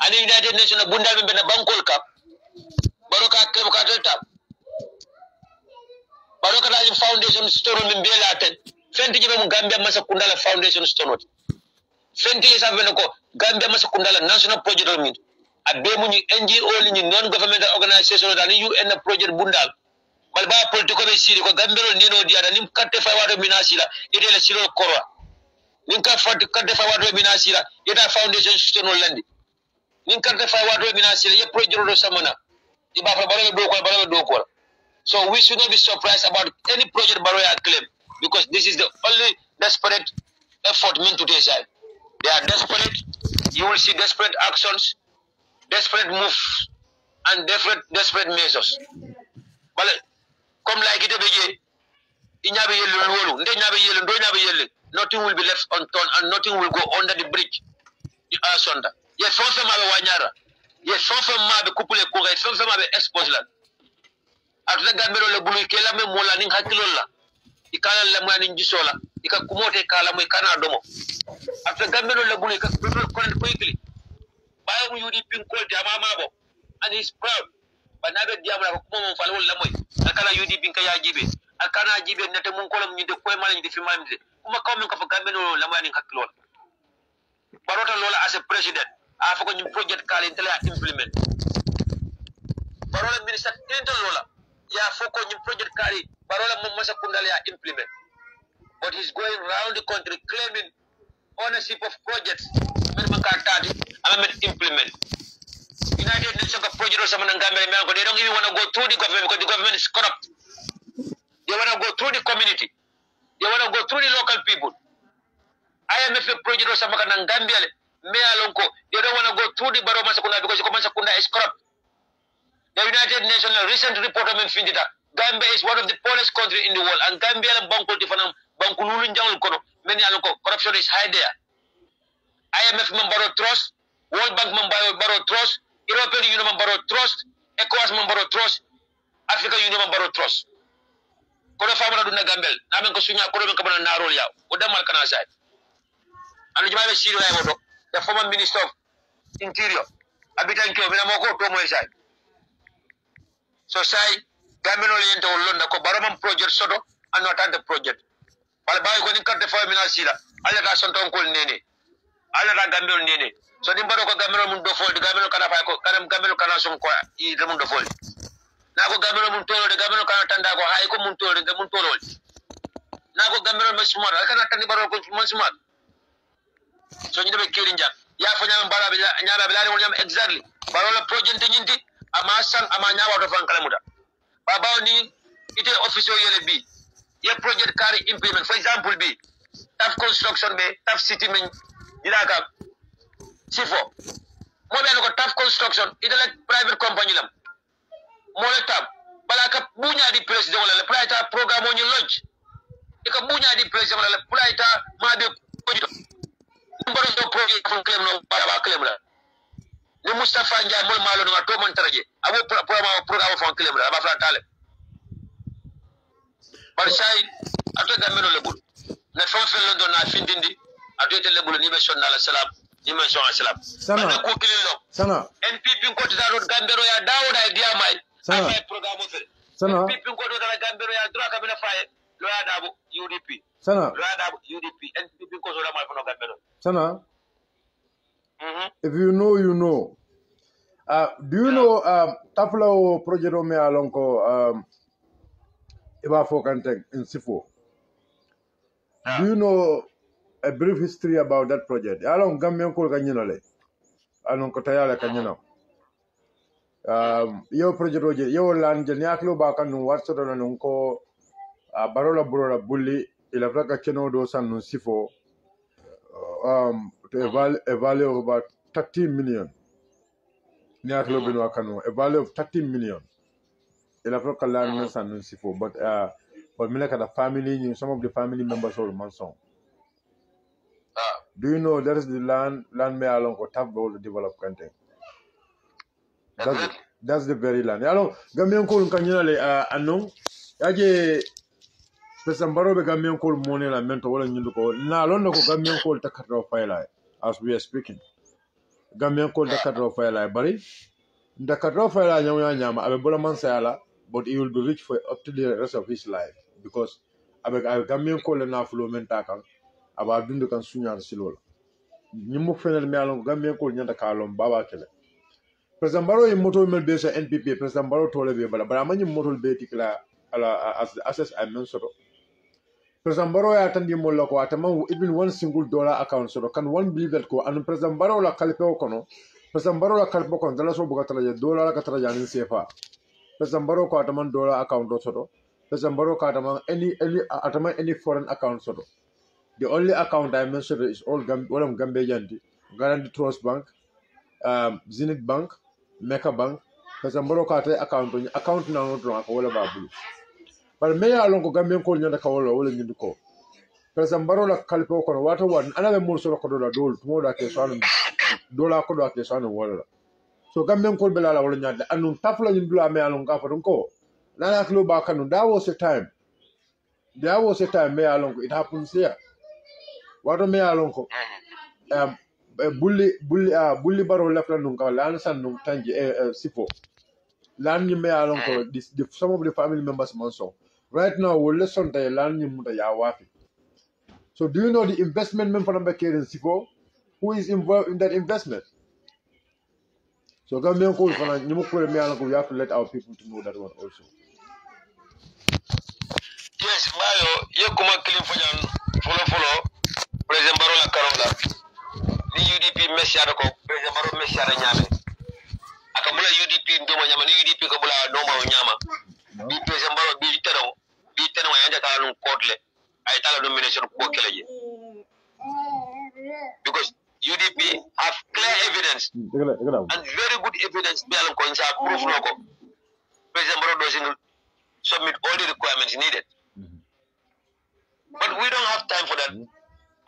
ani United Nations bunda be na bankol kap baro ka klemo ka delta baro ka dali foundation store min be la ten fenti jibe mu Gambia masa kunda la foundation store fenti sa veno ko Gambia masa kundala national project min abbe mu ni NGO li ni non governmental organization da ni UN project bundal bal ba politiko be siri ko Gambia ni no diada nim katte fa wado minasila ide la silo korwa nim ka fati katte fa wado minasila ida foundation stone landi nim katte fa wado minasila ye project do samana iba fa baro do ko so we should not be surprised about any project Baroya claim because this is the only desperate effort meant to take. They are desperate. You will see desperate actions, desperate moves, and desperate measures. But come like it be nothing will be left undone and nothing will go under the bridge. Yes, some of them wanyara. Yes, some of them are couple of some of them are exposed. After Gambero le bulu kela me mola ning hakilola. Ikala le mwani njisola. Ika kumote kala mo ikana domo. After Gambero le bulu ika quickly. Bayo mu yudi pin call jama mabo. And he's proud. But nabe diamla ko kumo mo falwol la moy. Akala yudi pin kaya jibe. Akana jibe nete mun kolom ni de koy mala ni de fi mamde. Kuma kaw min ko fa Gambero la mwani hakilola. Barota lola as a president. Afako ñu project kala intele implement. Barola minister Clinton lola. Ya foko new project kari barola mo masa kundale ya implement, but he's going around the country claiming ownership of projects men makatati amen implement. United Nations project or someone Gambia me they don't even want to go through the government because the government is corrupt. They want to go through the community, they want to go through the local people. IMF project or someone Gambia me alonko they don't want to go through the baro masakunda because the masakunda is corrupt. The United Nations recent report on Findita, Gambia is one of the poorest countries in the world, and Gambia and Bankululun Jangal Kono, many corruption is high there. IMF member trust, World Bank member trust, European Union member trust, ECOWAS member trust, African Union member trust. Kono famara duna Gambel, namen ko sunya kono men kabana narol yaw, o damal kana say. Anu jamabe siro ay wodo, the former minister of interior, abitan ko bina moko to moy say. So say Gambia no yente wolonda ko baromam project sodo and not the project. Bal bay ko ni carte fo mina sila. Ala ka sonton ko nene. Ala da Gambia nene. So ni baro ko Gambia mun do fo de Gambia kana fay ko kanam Gambia kana son ko i de mun do fo. Na ko Gambia mun tolo de Gambia kana tanda ko hay ko mun tolo de mun tolo. Na ko Gambia mun smart kana tandi baro ko mun smart. So ni de kiri njam. Ya fo nyam bala be nyaaba be la won nyam exactly. Baro la project nyinti ama sang ama nyawa to fan kalamuda baba ni ite official yele bi ye project carry implement for example bi taf construction be taf city men dilaka sifo mo be ko taf construction ite like private company lam mo le tab balaka bunya di president wala le plaita programme ñu lodge ika bunya di president wala le plaita ma be ko mbaro do project fon claim no baba claim la ni Mustafa Njai mol malo nga to mon taraje abo programme fon claim la ba fra tale bar say ato Gambia no lebul na fon fel do na findindi ato te lebul ni be sonna la salam dimension aslam Sana. bana ko kililo Sana. NPP ko tata gambero ya dawoda e dia mai Sana. ay programme o fere Sana. NPP ko tata gambero ya droit kabina faye lo ya dabo UDP Sana. lo ya dabo UDP NPP ko so da mal fono gambero Sana. If you know, you know. Do you know Tafla project me alonko Iba Fokanteng in Sifo? Do you know a brief history about that project? Along Gambian ko kanyinole. Along Kotayala kanyina. Yo project roje yo land nyaklo baka no watso do nanko barola burola bulli ila flaka keno do sanu Sifo to a value of about 13 million. Nyaklo bino kanu a value of 13 million. Ila flaka land no sanu Sifo, but Milaka the family, some of the family members of Manson. Do you know there is the land me along or tap all the developed content? That's the very land. Along Gambian Kol Kanyale Anong Yaje Pesambaro be Gambian Kol Money and mentor all in Yuko. Now Londo Gambian Kol Takatra Fire as we are speaking. Gambian Kol Takatra Fire Barry. The Katra Fire Yama Abebola Mansala, but he will be rich for up to the rest of his life because Gambian Kol and Aflo Mentaka. About doing the consumer silol. Nimu fenel me along Gambian Kol Nyanda Kalom Baba Kele. President Barrow in motor mill base NPP, President Barrow told me, but I'm a motor betikla as the assets I mentioned. President Barrow attending Moloko Atama, even $1 account, so can one believe that go and President Barrow la Calipeo Cono, President Barrow la Calpocon, Dalaso Bogataja, $Catrajan in CFA. President Barrow Cataman dollar account also. President Barrow Cataman any foreign account sort of. The only account I mentioned is all Gambian, Guaranty Trust Bank, Zenith Bank, Mecca Bank, Pesamboro Kate account now not wrong, all about blue. But may I long Gambian call Yanda Kaola, all in the call. Pesamboro la Calipo, water one, another Mursolo Codola Dole, tomorrow at the sun, Dola Kodak the sun and water. So Gambian call Bella or Yanda, and Tafla in Blue May along Gafaronco. Nana Klobakano, that was a time. There was a time, may along, it happens here. What me alonko bully baro left nunka lan san nung tangi Sifo lan ni me alonko some of the family members monso right now we listen to lan ni muta ya wafi. So do you know the investment men for number in Sifo who is involved in that investment? So Gambian call for ni mo ko me alonko we have to let our people to know that one also. Yes, Mayo, you come and clean for you follow President Barola Karola, the UDP Messiano, President Baro Messiano Yame. Akamula UDP Doma Yama, UDP Kabula, Doma Yama. Be President Baro, be Teno Yanja Kalum Kotle. I tell a nomination Kokele. Because UDP have clear evidence and very good evidence. Bialam Coinsa proof loco. President Baro doesn't submit all the requirements needed. But we don't have time for that.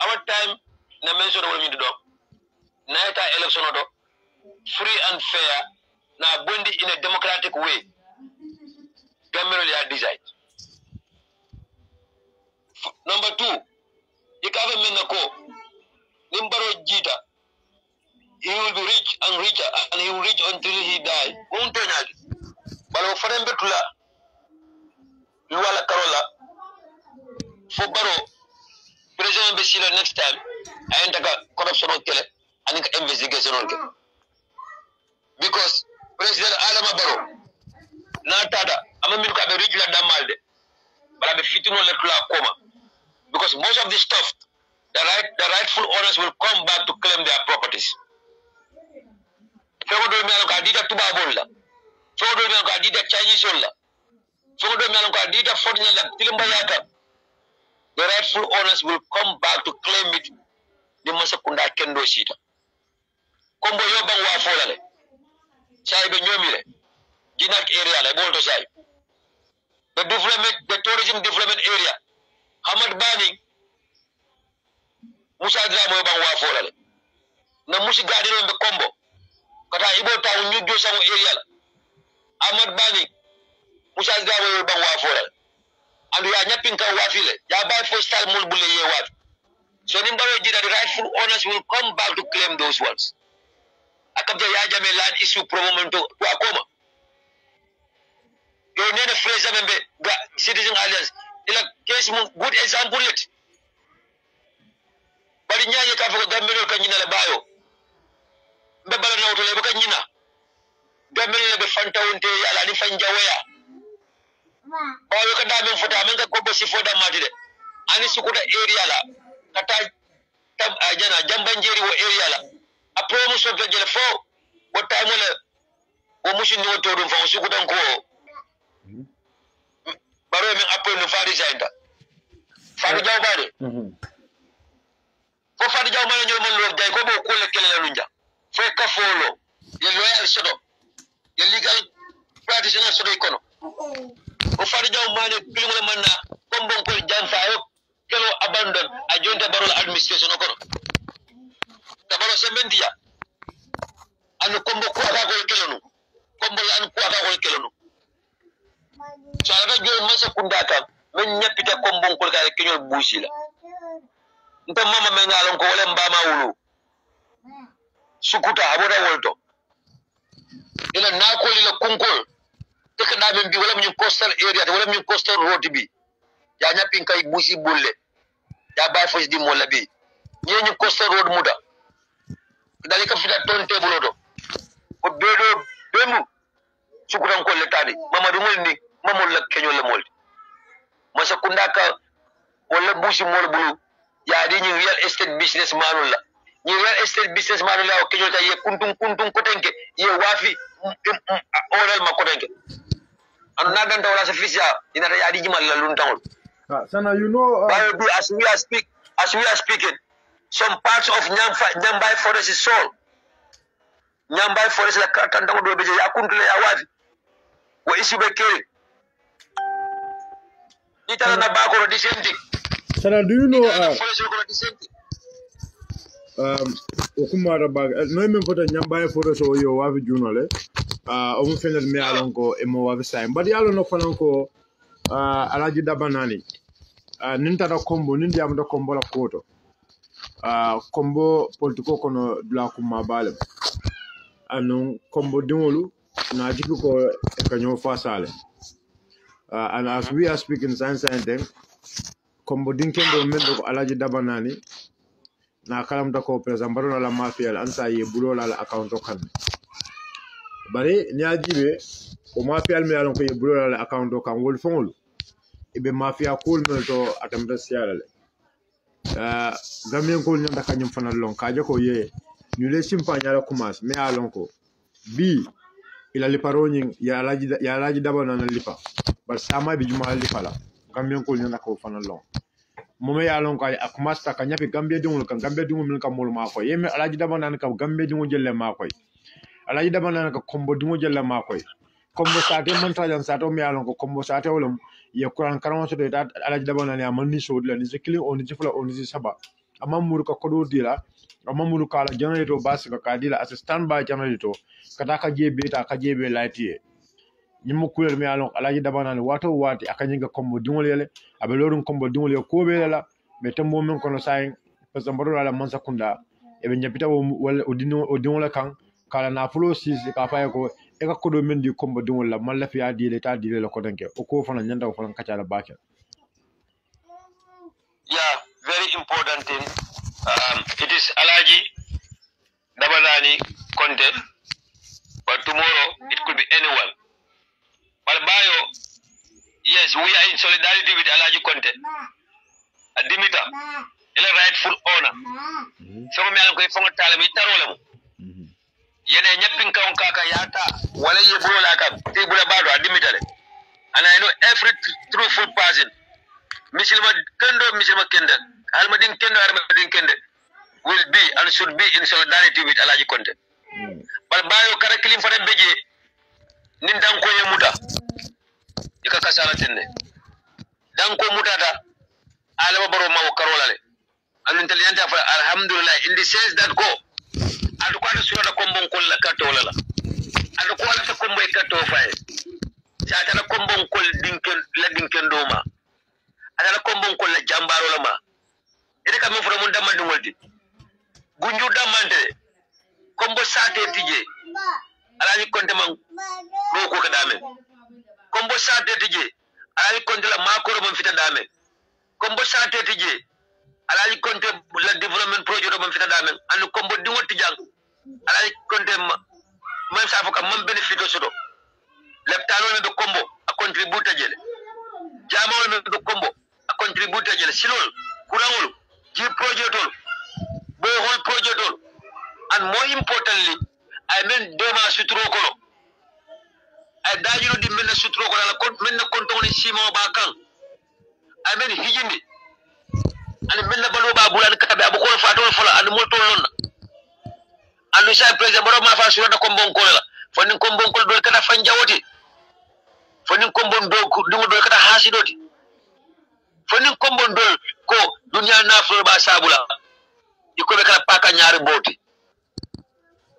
Our time, na mention what we do. Naita election auto, free and fair, na bondi in a democratic way. Government are designed. Number 2, the government nako, Nimbaro Jita, he will be rich and richer, and he will reach until he die. Untonal, but for them betula, Luala Karola, for Baro. President Bessila next time, I enter corruption on Kele and investigation on Kele. Because President Adama Barrow, Natada, I'm a milk of the region of Damalde, but I'm a fitting on the coma. Because most of this stuff, the rightful owners will come back to claim their properties. Fodo Melka did a Tubabola, Fodo Melka did a Chinese Ola, Fodo Melka did a Fordinella Tilimbayaka. The rightful owners will come back to claim it. The Masakunda Kendo Shita. Combo Yoban Wafolale. Shai Benyomile. Ginak area, like Bolto Shai. The tourism development area. Hamad Bani. Musa Dramo Yoban Wafolale. Na Musi Garden on the combo. Kata Ibo Town New Dosamo area. Hamad Bani. Musa Dramo Yoban Wafolale. And we are napping Wafile. Ya buy for style mulbule ye wat. So Nimbaro did the rightful owners will come back to claim those ones. Akabja Yajame land issue promoment to Wakoma. You need a phrase of Citizen Alliance. In a case, good example yet. But in Yaya Kafa Gamero Kanina Bayo. Babala no to Lebakanina. Gamero Fanta Unte Alanifanjawea. Or you can diamond for the Amanga Kobosi for the Matide. And it's good area la. Kata Jambanjeri area la. A promotion of the Jelafo. What time will a Mushin no told him from Sukudanko? Baromen apple no Fadi Center. Fadi Jawbari. For Fadi Jawman, you man of Jacobo Kula Kelalunja. Freka follow. Your loyal shadow. Your legal practitioner so econo. For Fadi Jawman, Pilumana, Combon Jamfa, Kelo abandon, I joined the Barrel administration. The Barrel Sementia. And the Combo Quaga Kelonu. Combo and Quaga Kelonu. So I don't give Masa Kundaka, when Yapita Combo Kenyo Bushila. Nta mama mengalon ko wala mbama wulu. Sukuta aboda wolto. Ila nako ila kunkol. Teka nabe bi wala mu coastal area wala mu coastal road bi. Ya nyapin kay busi bulle. Ya bay fos di mola bi. Ñeñu coastal road muda. Dali ka fida ton table do. Ko bedo bemu. Sukutan ko letani. Mama du ngol ni mamol la kenyo la molti. Masa kundaka wala busi mol bulu. Yadi ni real estate business manula. Ni real estate business manula o kenyo ta ye kuntung kotenke ye wafi oral makotenke. Anu nagan ta wala sa fisya ina ta yadi jimal la luntangol. Sana you know as we are speaking some parts of Nyambai forest is sold. Nyambai forest la tantango do beje akuntule ya wafi. Wa isibe kere. Ita na bako di same thing. Sana, do you know Okumara bag no even put a Nyambai photo so you wavi junale fenel me alonko e mo wavi sign but yalo no fananko alaji dabanani ninta da combo nindi am da combo la koto combo politiko kono dula kuma balem anu combo dimolu na jiki ko e kanyo fasale and as we are speaking science thing combo dinkendo mendo ko alaji dabanani na kalam da ko president baro la mafia ansa ye bulo la account kan bari ni ajibe ko mafia mi alon ko ye bulo la account kan wol fongol ibe mafia ko no to atamta siala le gamien ko nyanda kanyum fanal lon kaje ko ye ñu le simpanya la commence mais alon ko bi ila li paroni ya alaji dabanana lipa bar sama bi juma lipa la gamien ko nyanda ko fanal lon mome ya lon ko akumasta ka nyapi gambe dingul kan gambe dingul min kam mol ma ko yeme alaji dabanan ka gambe dingul jelle ma koy alaji dabanan ka kombo dingul jelle ma koy kombo sate man tajan sato me ya lon ko kombo sate wolum ye kuran karam so de alaji dabanan ya man ni so de ni zikli on ni fula on ni saba amma mur ka kodo dila amma mur ka la generator bas ka dila as standby generator kada ka jebe ta ka jebe lightie ñimu kulel mi alon alaji dabanani wato wati akanyinga kombo dingol yele abe lorun kombo dingol yo ko bela me tambo men kono sayin parce que mbaro la mansa kunda e be nyapita wala o dingol kan kala na fulo sisi ka fay ko e ka kodo men di kombo dingol la man la fi adi le ta di le ko danke o ko fana nyanda ko fana kacala bakel. Yeah, very important thing. It is alaji dabanani content, but tomorrow it could be anyone. Balbayo, yes, we are in solidarity with Alaji Conte. Dimita, a rightful owner. So me alko ifongo tala mi tarolamo. Yene nyapin kaun kaka yata wala yebro la kam tibula bado adimita le. And I know every truthful person. Misilma kendo, almadin kendo will be and should be in solidarity with Alaji Conte. Balbayo karakilim fana beje nin danko ye muta ika kasala tenne danko muta da alama baro ma karola le anu intelligent fa alhamdulillah in the sense that go adu ko sura da kombon kol la kato la adu ko la kombo e kato fa sa ta kombon kol dinken doma ada la kombon kol la jambaro la ma ede kam fura mun damman ngolti gunju dammante kombo sate tije alaji konte man do ko ka dame kombo sate tije alaji konte la makoro man fita dame kombo sate tije alaji konte la development project man fita dame anu kombo dingo tijang alaji konte man safu kam man benefito sodo leptano me be kombo a contributor jele jamawol me be kombo a contributor jele silol kurangol ji project ol bo whole project ol and more importantly I mean dema sutro kono ay dajiro di menna sutro kono la kon menna kontoni simo bakan I mean hijindi ani menna balu ba bulan kabe abu ko fatol fola and mo tolon andu sa president borom ma fa sura ko mbon ko la foni ko mbon ko dol kata fanjawoti foni ko mbon do dum dol kata hasidoti foni ko mbon dol ko dunya na flo ba sabula iko be kala paka ñaari boti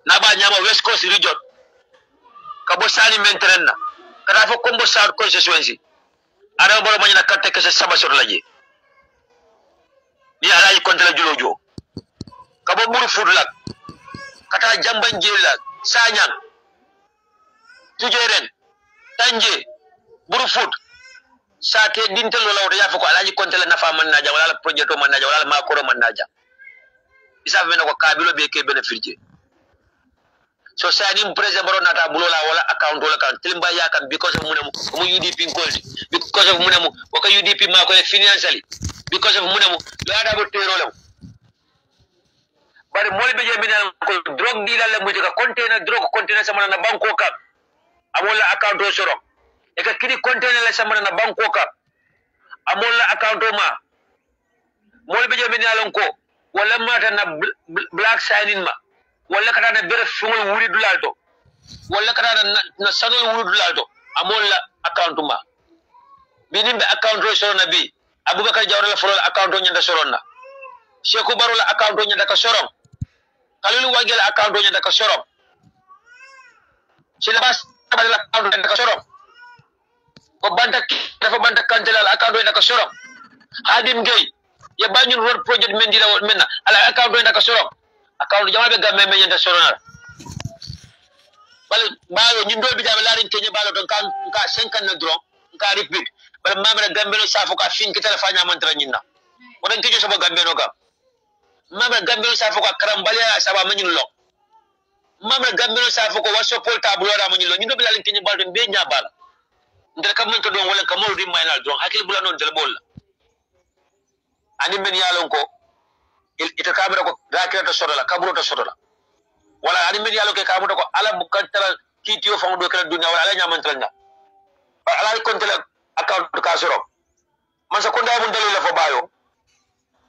na ba ñama west coast region ka bo sani mentrenna kada fo kombo south constituency ara boro mañana katte ke saba sor laje ni ala yi kontra julojo ka bo muru fudlak kata jamban jela sañan tujeren tanje buru fud sate dintel law ya fako alaji kontra nafa man naja wala projet man naja wala makoro man naja isa vena ko kabilo be ke benefit so sani president baro nata bulola wala account wala kan tilimba yakam because of munemu mu UDP ngoldi because of munemu waka UDP ma ko financially because of munemu lada bo tero law bari mol be je minal ko drug dealer la mu ka container drug container sama na banko ka amola account o soro e ka kidi container la sama na banko ka amola account o ma mol be je minal ko wala mata na black signing ma wala kata na bere fungol wuri dulalto wala kata na sanol wuri dulalto amol la account ma binimbe account ro sorona bi abubakar jawra la folol account nyanda soronna sheku baro la account nyanda ka sorom kalilu wagel account nyanda ka sorom silabas la account nyanda ka sorom ko banta dafa banta kanjala la account nyanda ka sorom hadim gay ya bañun road project men dila won menna ala account nyanda ka sorom account jamabe gamme men nyanda sorona bal bayo ñindo bi jabe larin kenye balo don kan ka 50 na dron ka repeat bal mamra gambe no safo ka fin ki telefa nya mantra nyinna wodan kejo sabo gambe no ga mamra gambe no safo ka karambale saba manyin lo mamra gambe no safo ko waso polta bu loda manyin lo ñindo bi larin kenye balo don be nya bala ndel kam man to don wala kamol di maynal don akil bula non del bol ani men yalon ko ita kabira ko rakira to sodola kaburo to sodola wala ani men yalo ke kamuto ko ala bukantara kitiyo fango do kala dunya wala ala nyamantranga ala kontela account ka soro man sa konda mun dalil la fo bayo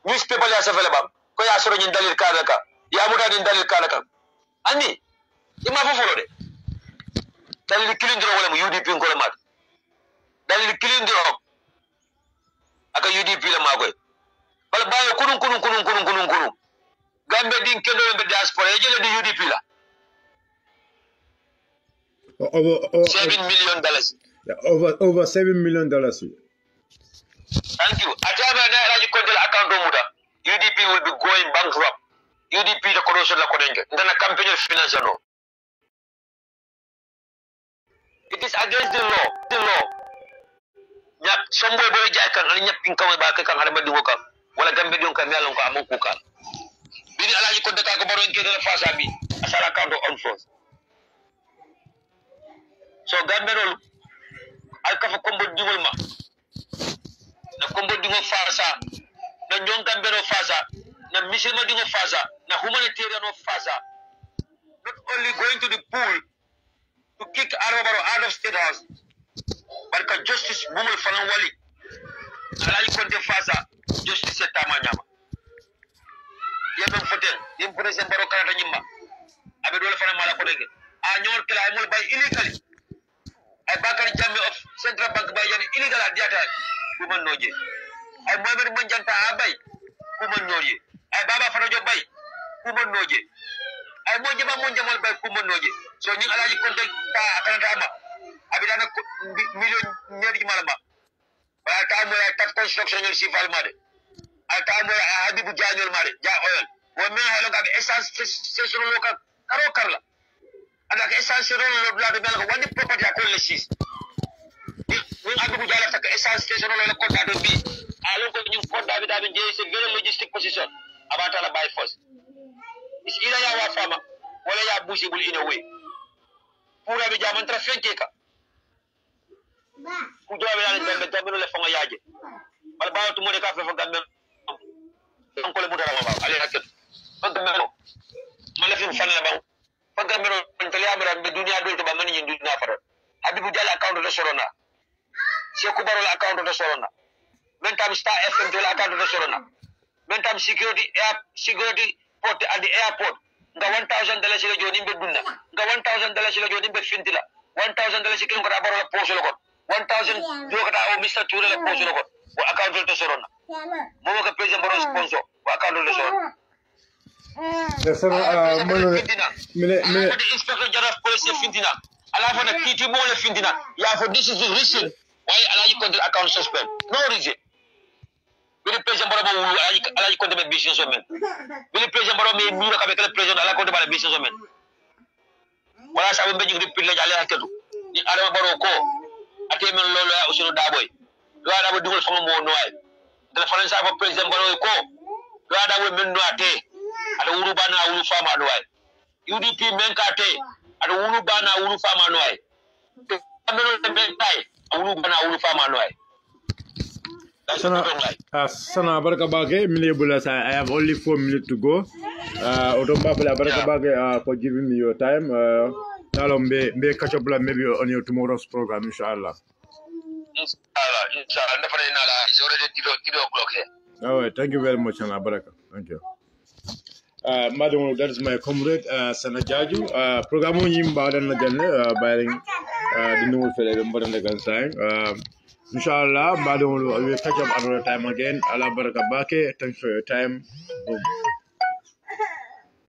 newspaper ya sa fele bam ko ya soro nyin dalil ka ka ya muta din dalil ka ka ani ima fo folo de dalil kilindro wala mu UDP ko la mat dalil kilindro aka UDP la ma koy bal bayo kunun gambe din kendo be diaspora jele di UDP la $7 million over $7 million. Thank you. Ataba na raji kontel account muda UDP will be going bankrupt. UDP the corruption la kodenge ndana campaign financial no. It is against the law. Nya sombo boy jay kan ani nyapin kawai ba kan harba dingo kan wala gambe don kan yalon ko amon kukal bini alaji ko deka ko boron ke de fasa bi asara account on force so gambe rol ay ka fa kombo dingol ma na kombo dingo fasa na nyon gambe ro fasa na misilma dingo fasa na humanitarian of fasa not only going to the pool to kick Arabaro out of state house but ka justice bumul fanan wali alaji konte fasa justice tama nyama yebem foten yim president baro kala nyimba abe dole fanan mala ko dege a nyor kala mul bay illegally ay bakar jamme of central bank bay yani illegal diata ko man noje ay mohamed manjanta abay ko man noje ay baba fanajo bay ko man noje ay moje ba mon jamal bay ko man noje so ñi alaji konte ta atana ma abidana million ñeeri malamba ba ta mo ay tax construction ñi sifal ma de atamo Habibu Janyol mari ja oil wo men helo ga essence station lo ka karo karla ada ka essence ro lo la de mel ko wandi property ko le sis ni Habibu Jala tak essence station lo le ko da do bi alo ko ñu ko da bi je c'est very logistic position abata la by force is ila ya wa fama wala ya bushibul in a way pura bi jaman tra fenke ka ku jobe ya le gambe le fonga yaaje bal baaw tu mo de ka fe fa gambe on ko le mudara ba ale hakke fa gambe no mala fi fanna ba fa gambe no tele amara be dunia do to ba mani ndu na fara Habibu Jala account de sorona Cheikh Barol account de sorona mentam Star FM de account de sorona mentam security port at the airport nga $1,000 la joni be dunna nga $1,000 la joni be fintila $1,000 kin ko da baro la poso la ko 1,000 jokata o Mr. Touré la poso la ko o account de sorona mo ko president baro sponsor o account de sorona mine inspector general police fintina ala fa na kiti mo le fintina ya for this is the reason why ala you control account suspend no reason bili president baro mo ala you control business men bili president baro me mura ka be kala president ala control bala business men wala sa be ngi repeat la jale hakelu ni adama baro ko ate men lolo ya usunu daboy do ada bo dugol fama mo no ay dala fa sa fa president baro ko do ada bo men no ate ada wuru bana wuru fama no ay UDP men ka ate ada wuru bana wuru fama no ay to ameno be tay wuru bana wuru fama no ay Sana baraka bage mile bula sa I have only 4 minutes to go. Odomba bula baraka bage for giving me your time. Nalo mbe catch up maybe on your tomorrow's program inshallah. Inshallah. Definitely nala. It's already 3 o'clock here. All right, thank you very much, Sana baraka. Thank you. Madam, that is my comrade Sana Jaju. Program yimba dan na janne bayring the new fele mbadan de gansang. Inshallah, we will catch up another time again. Allah baraka bake. Thanks for your time. Boom.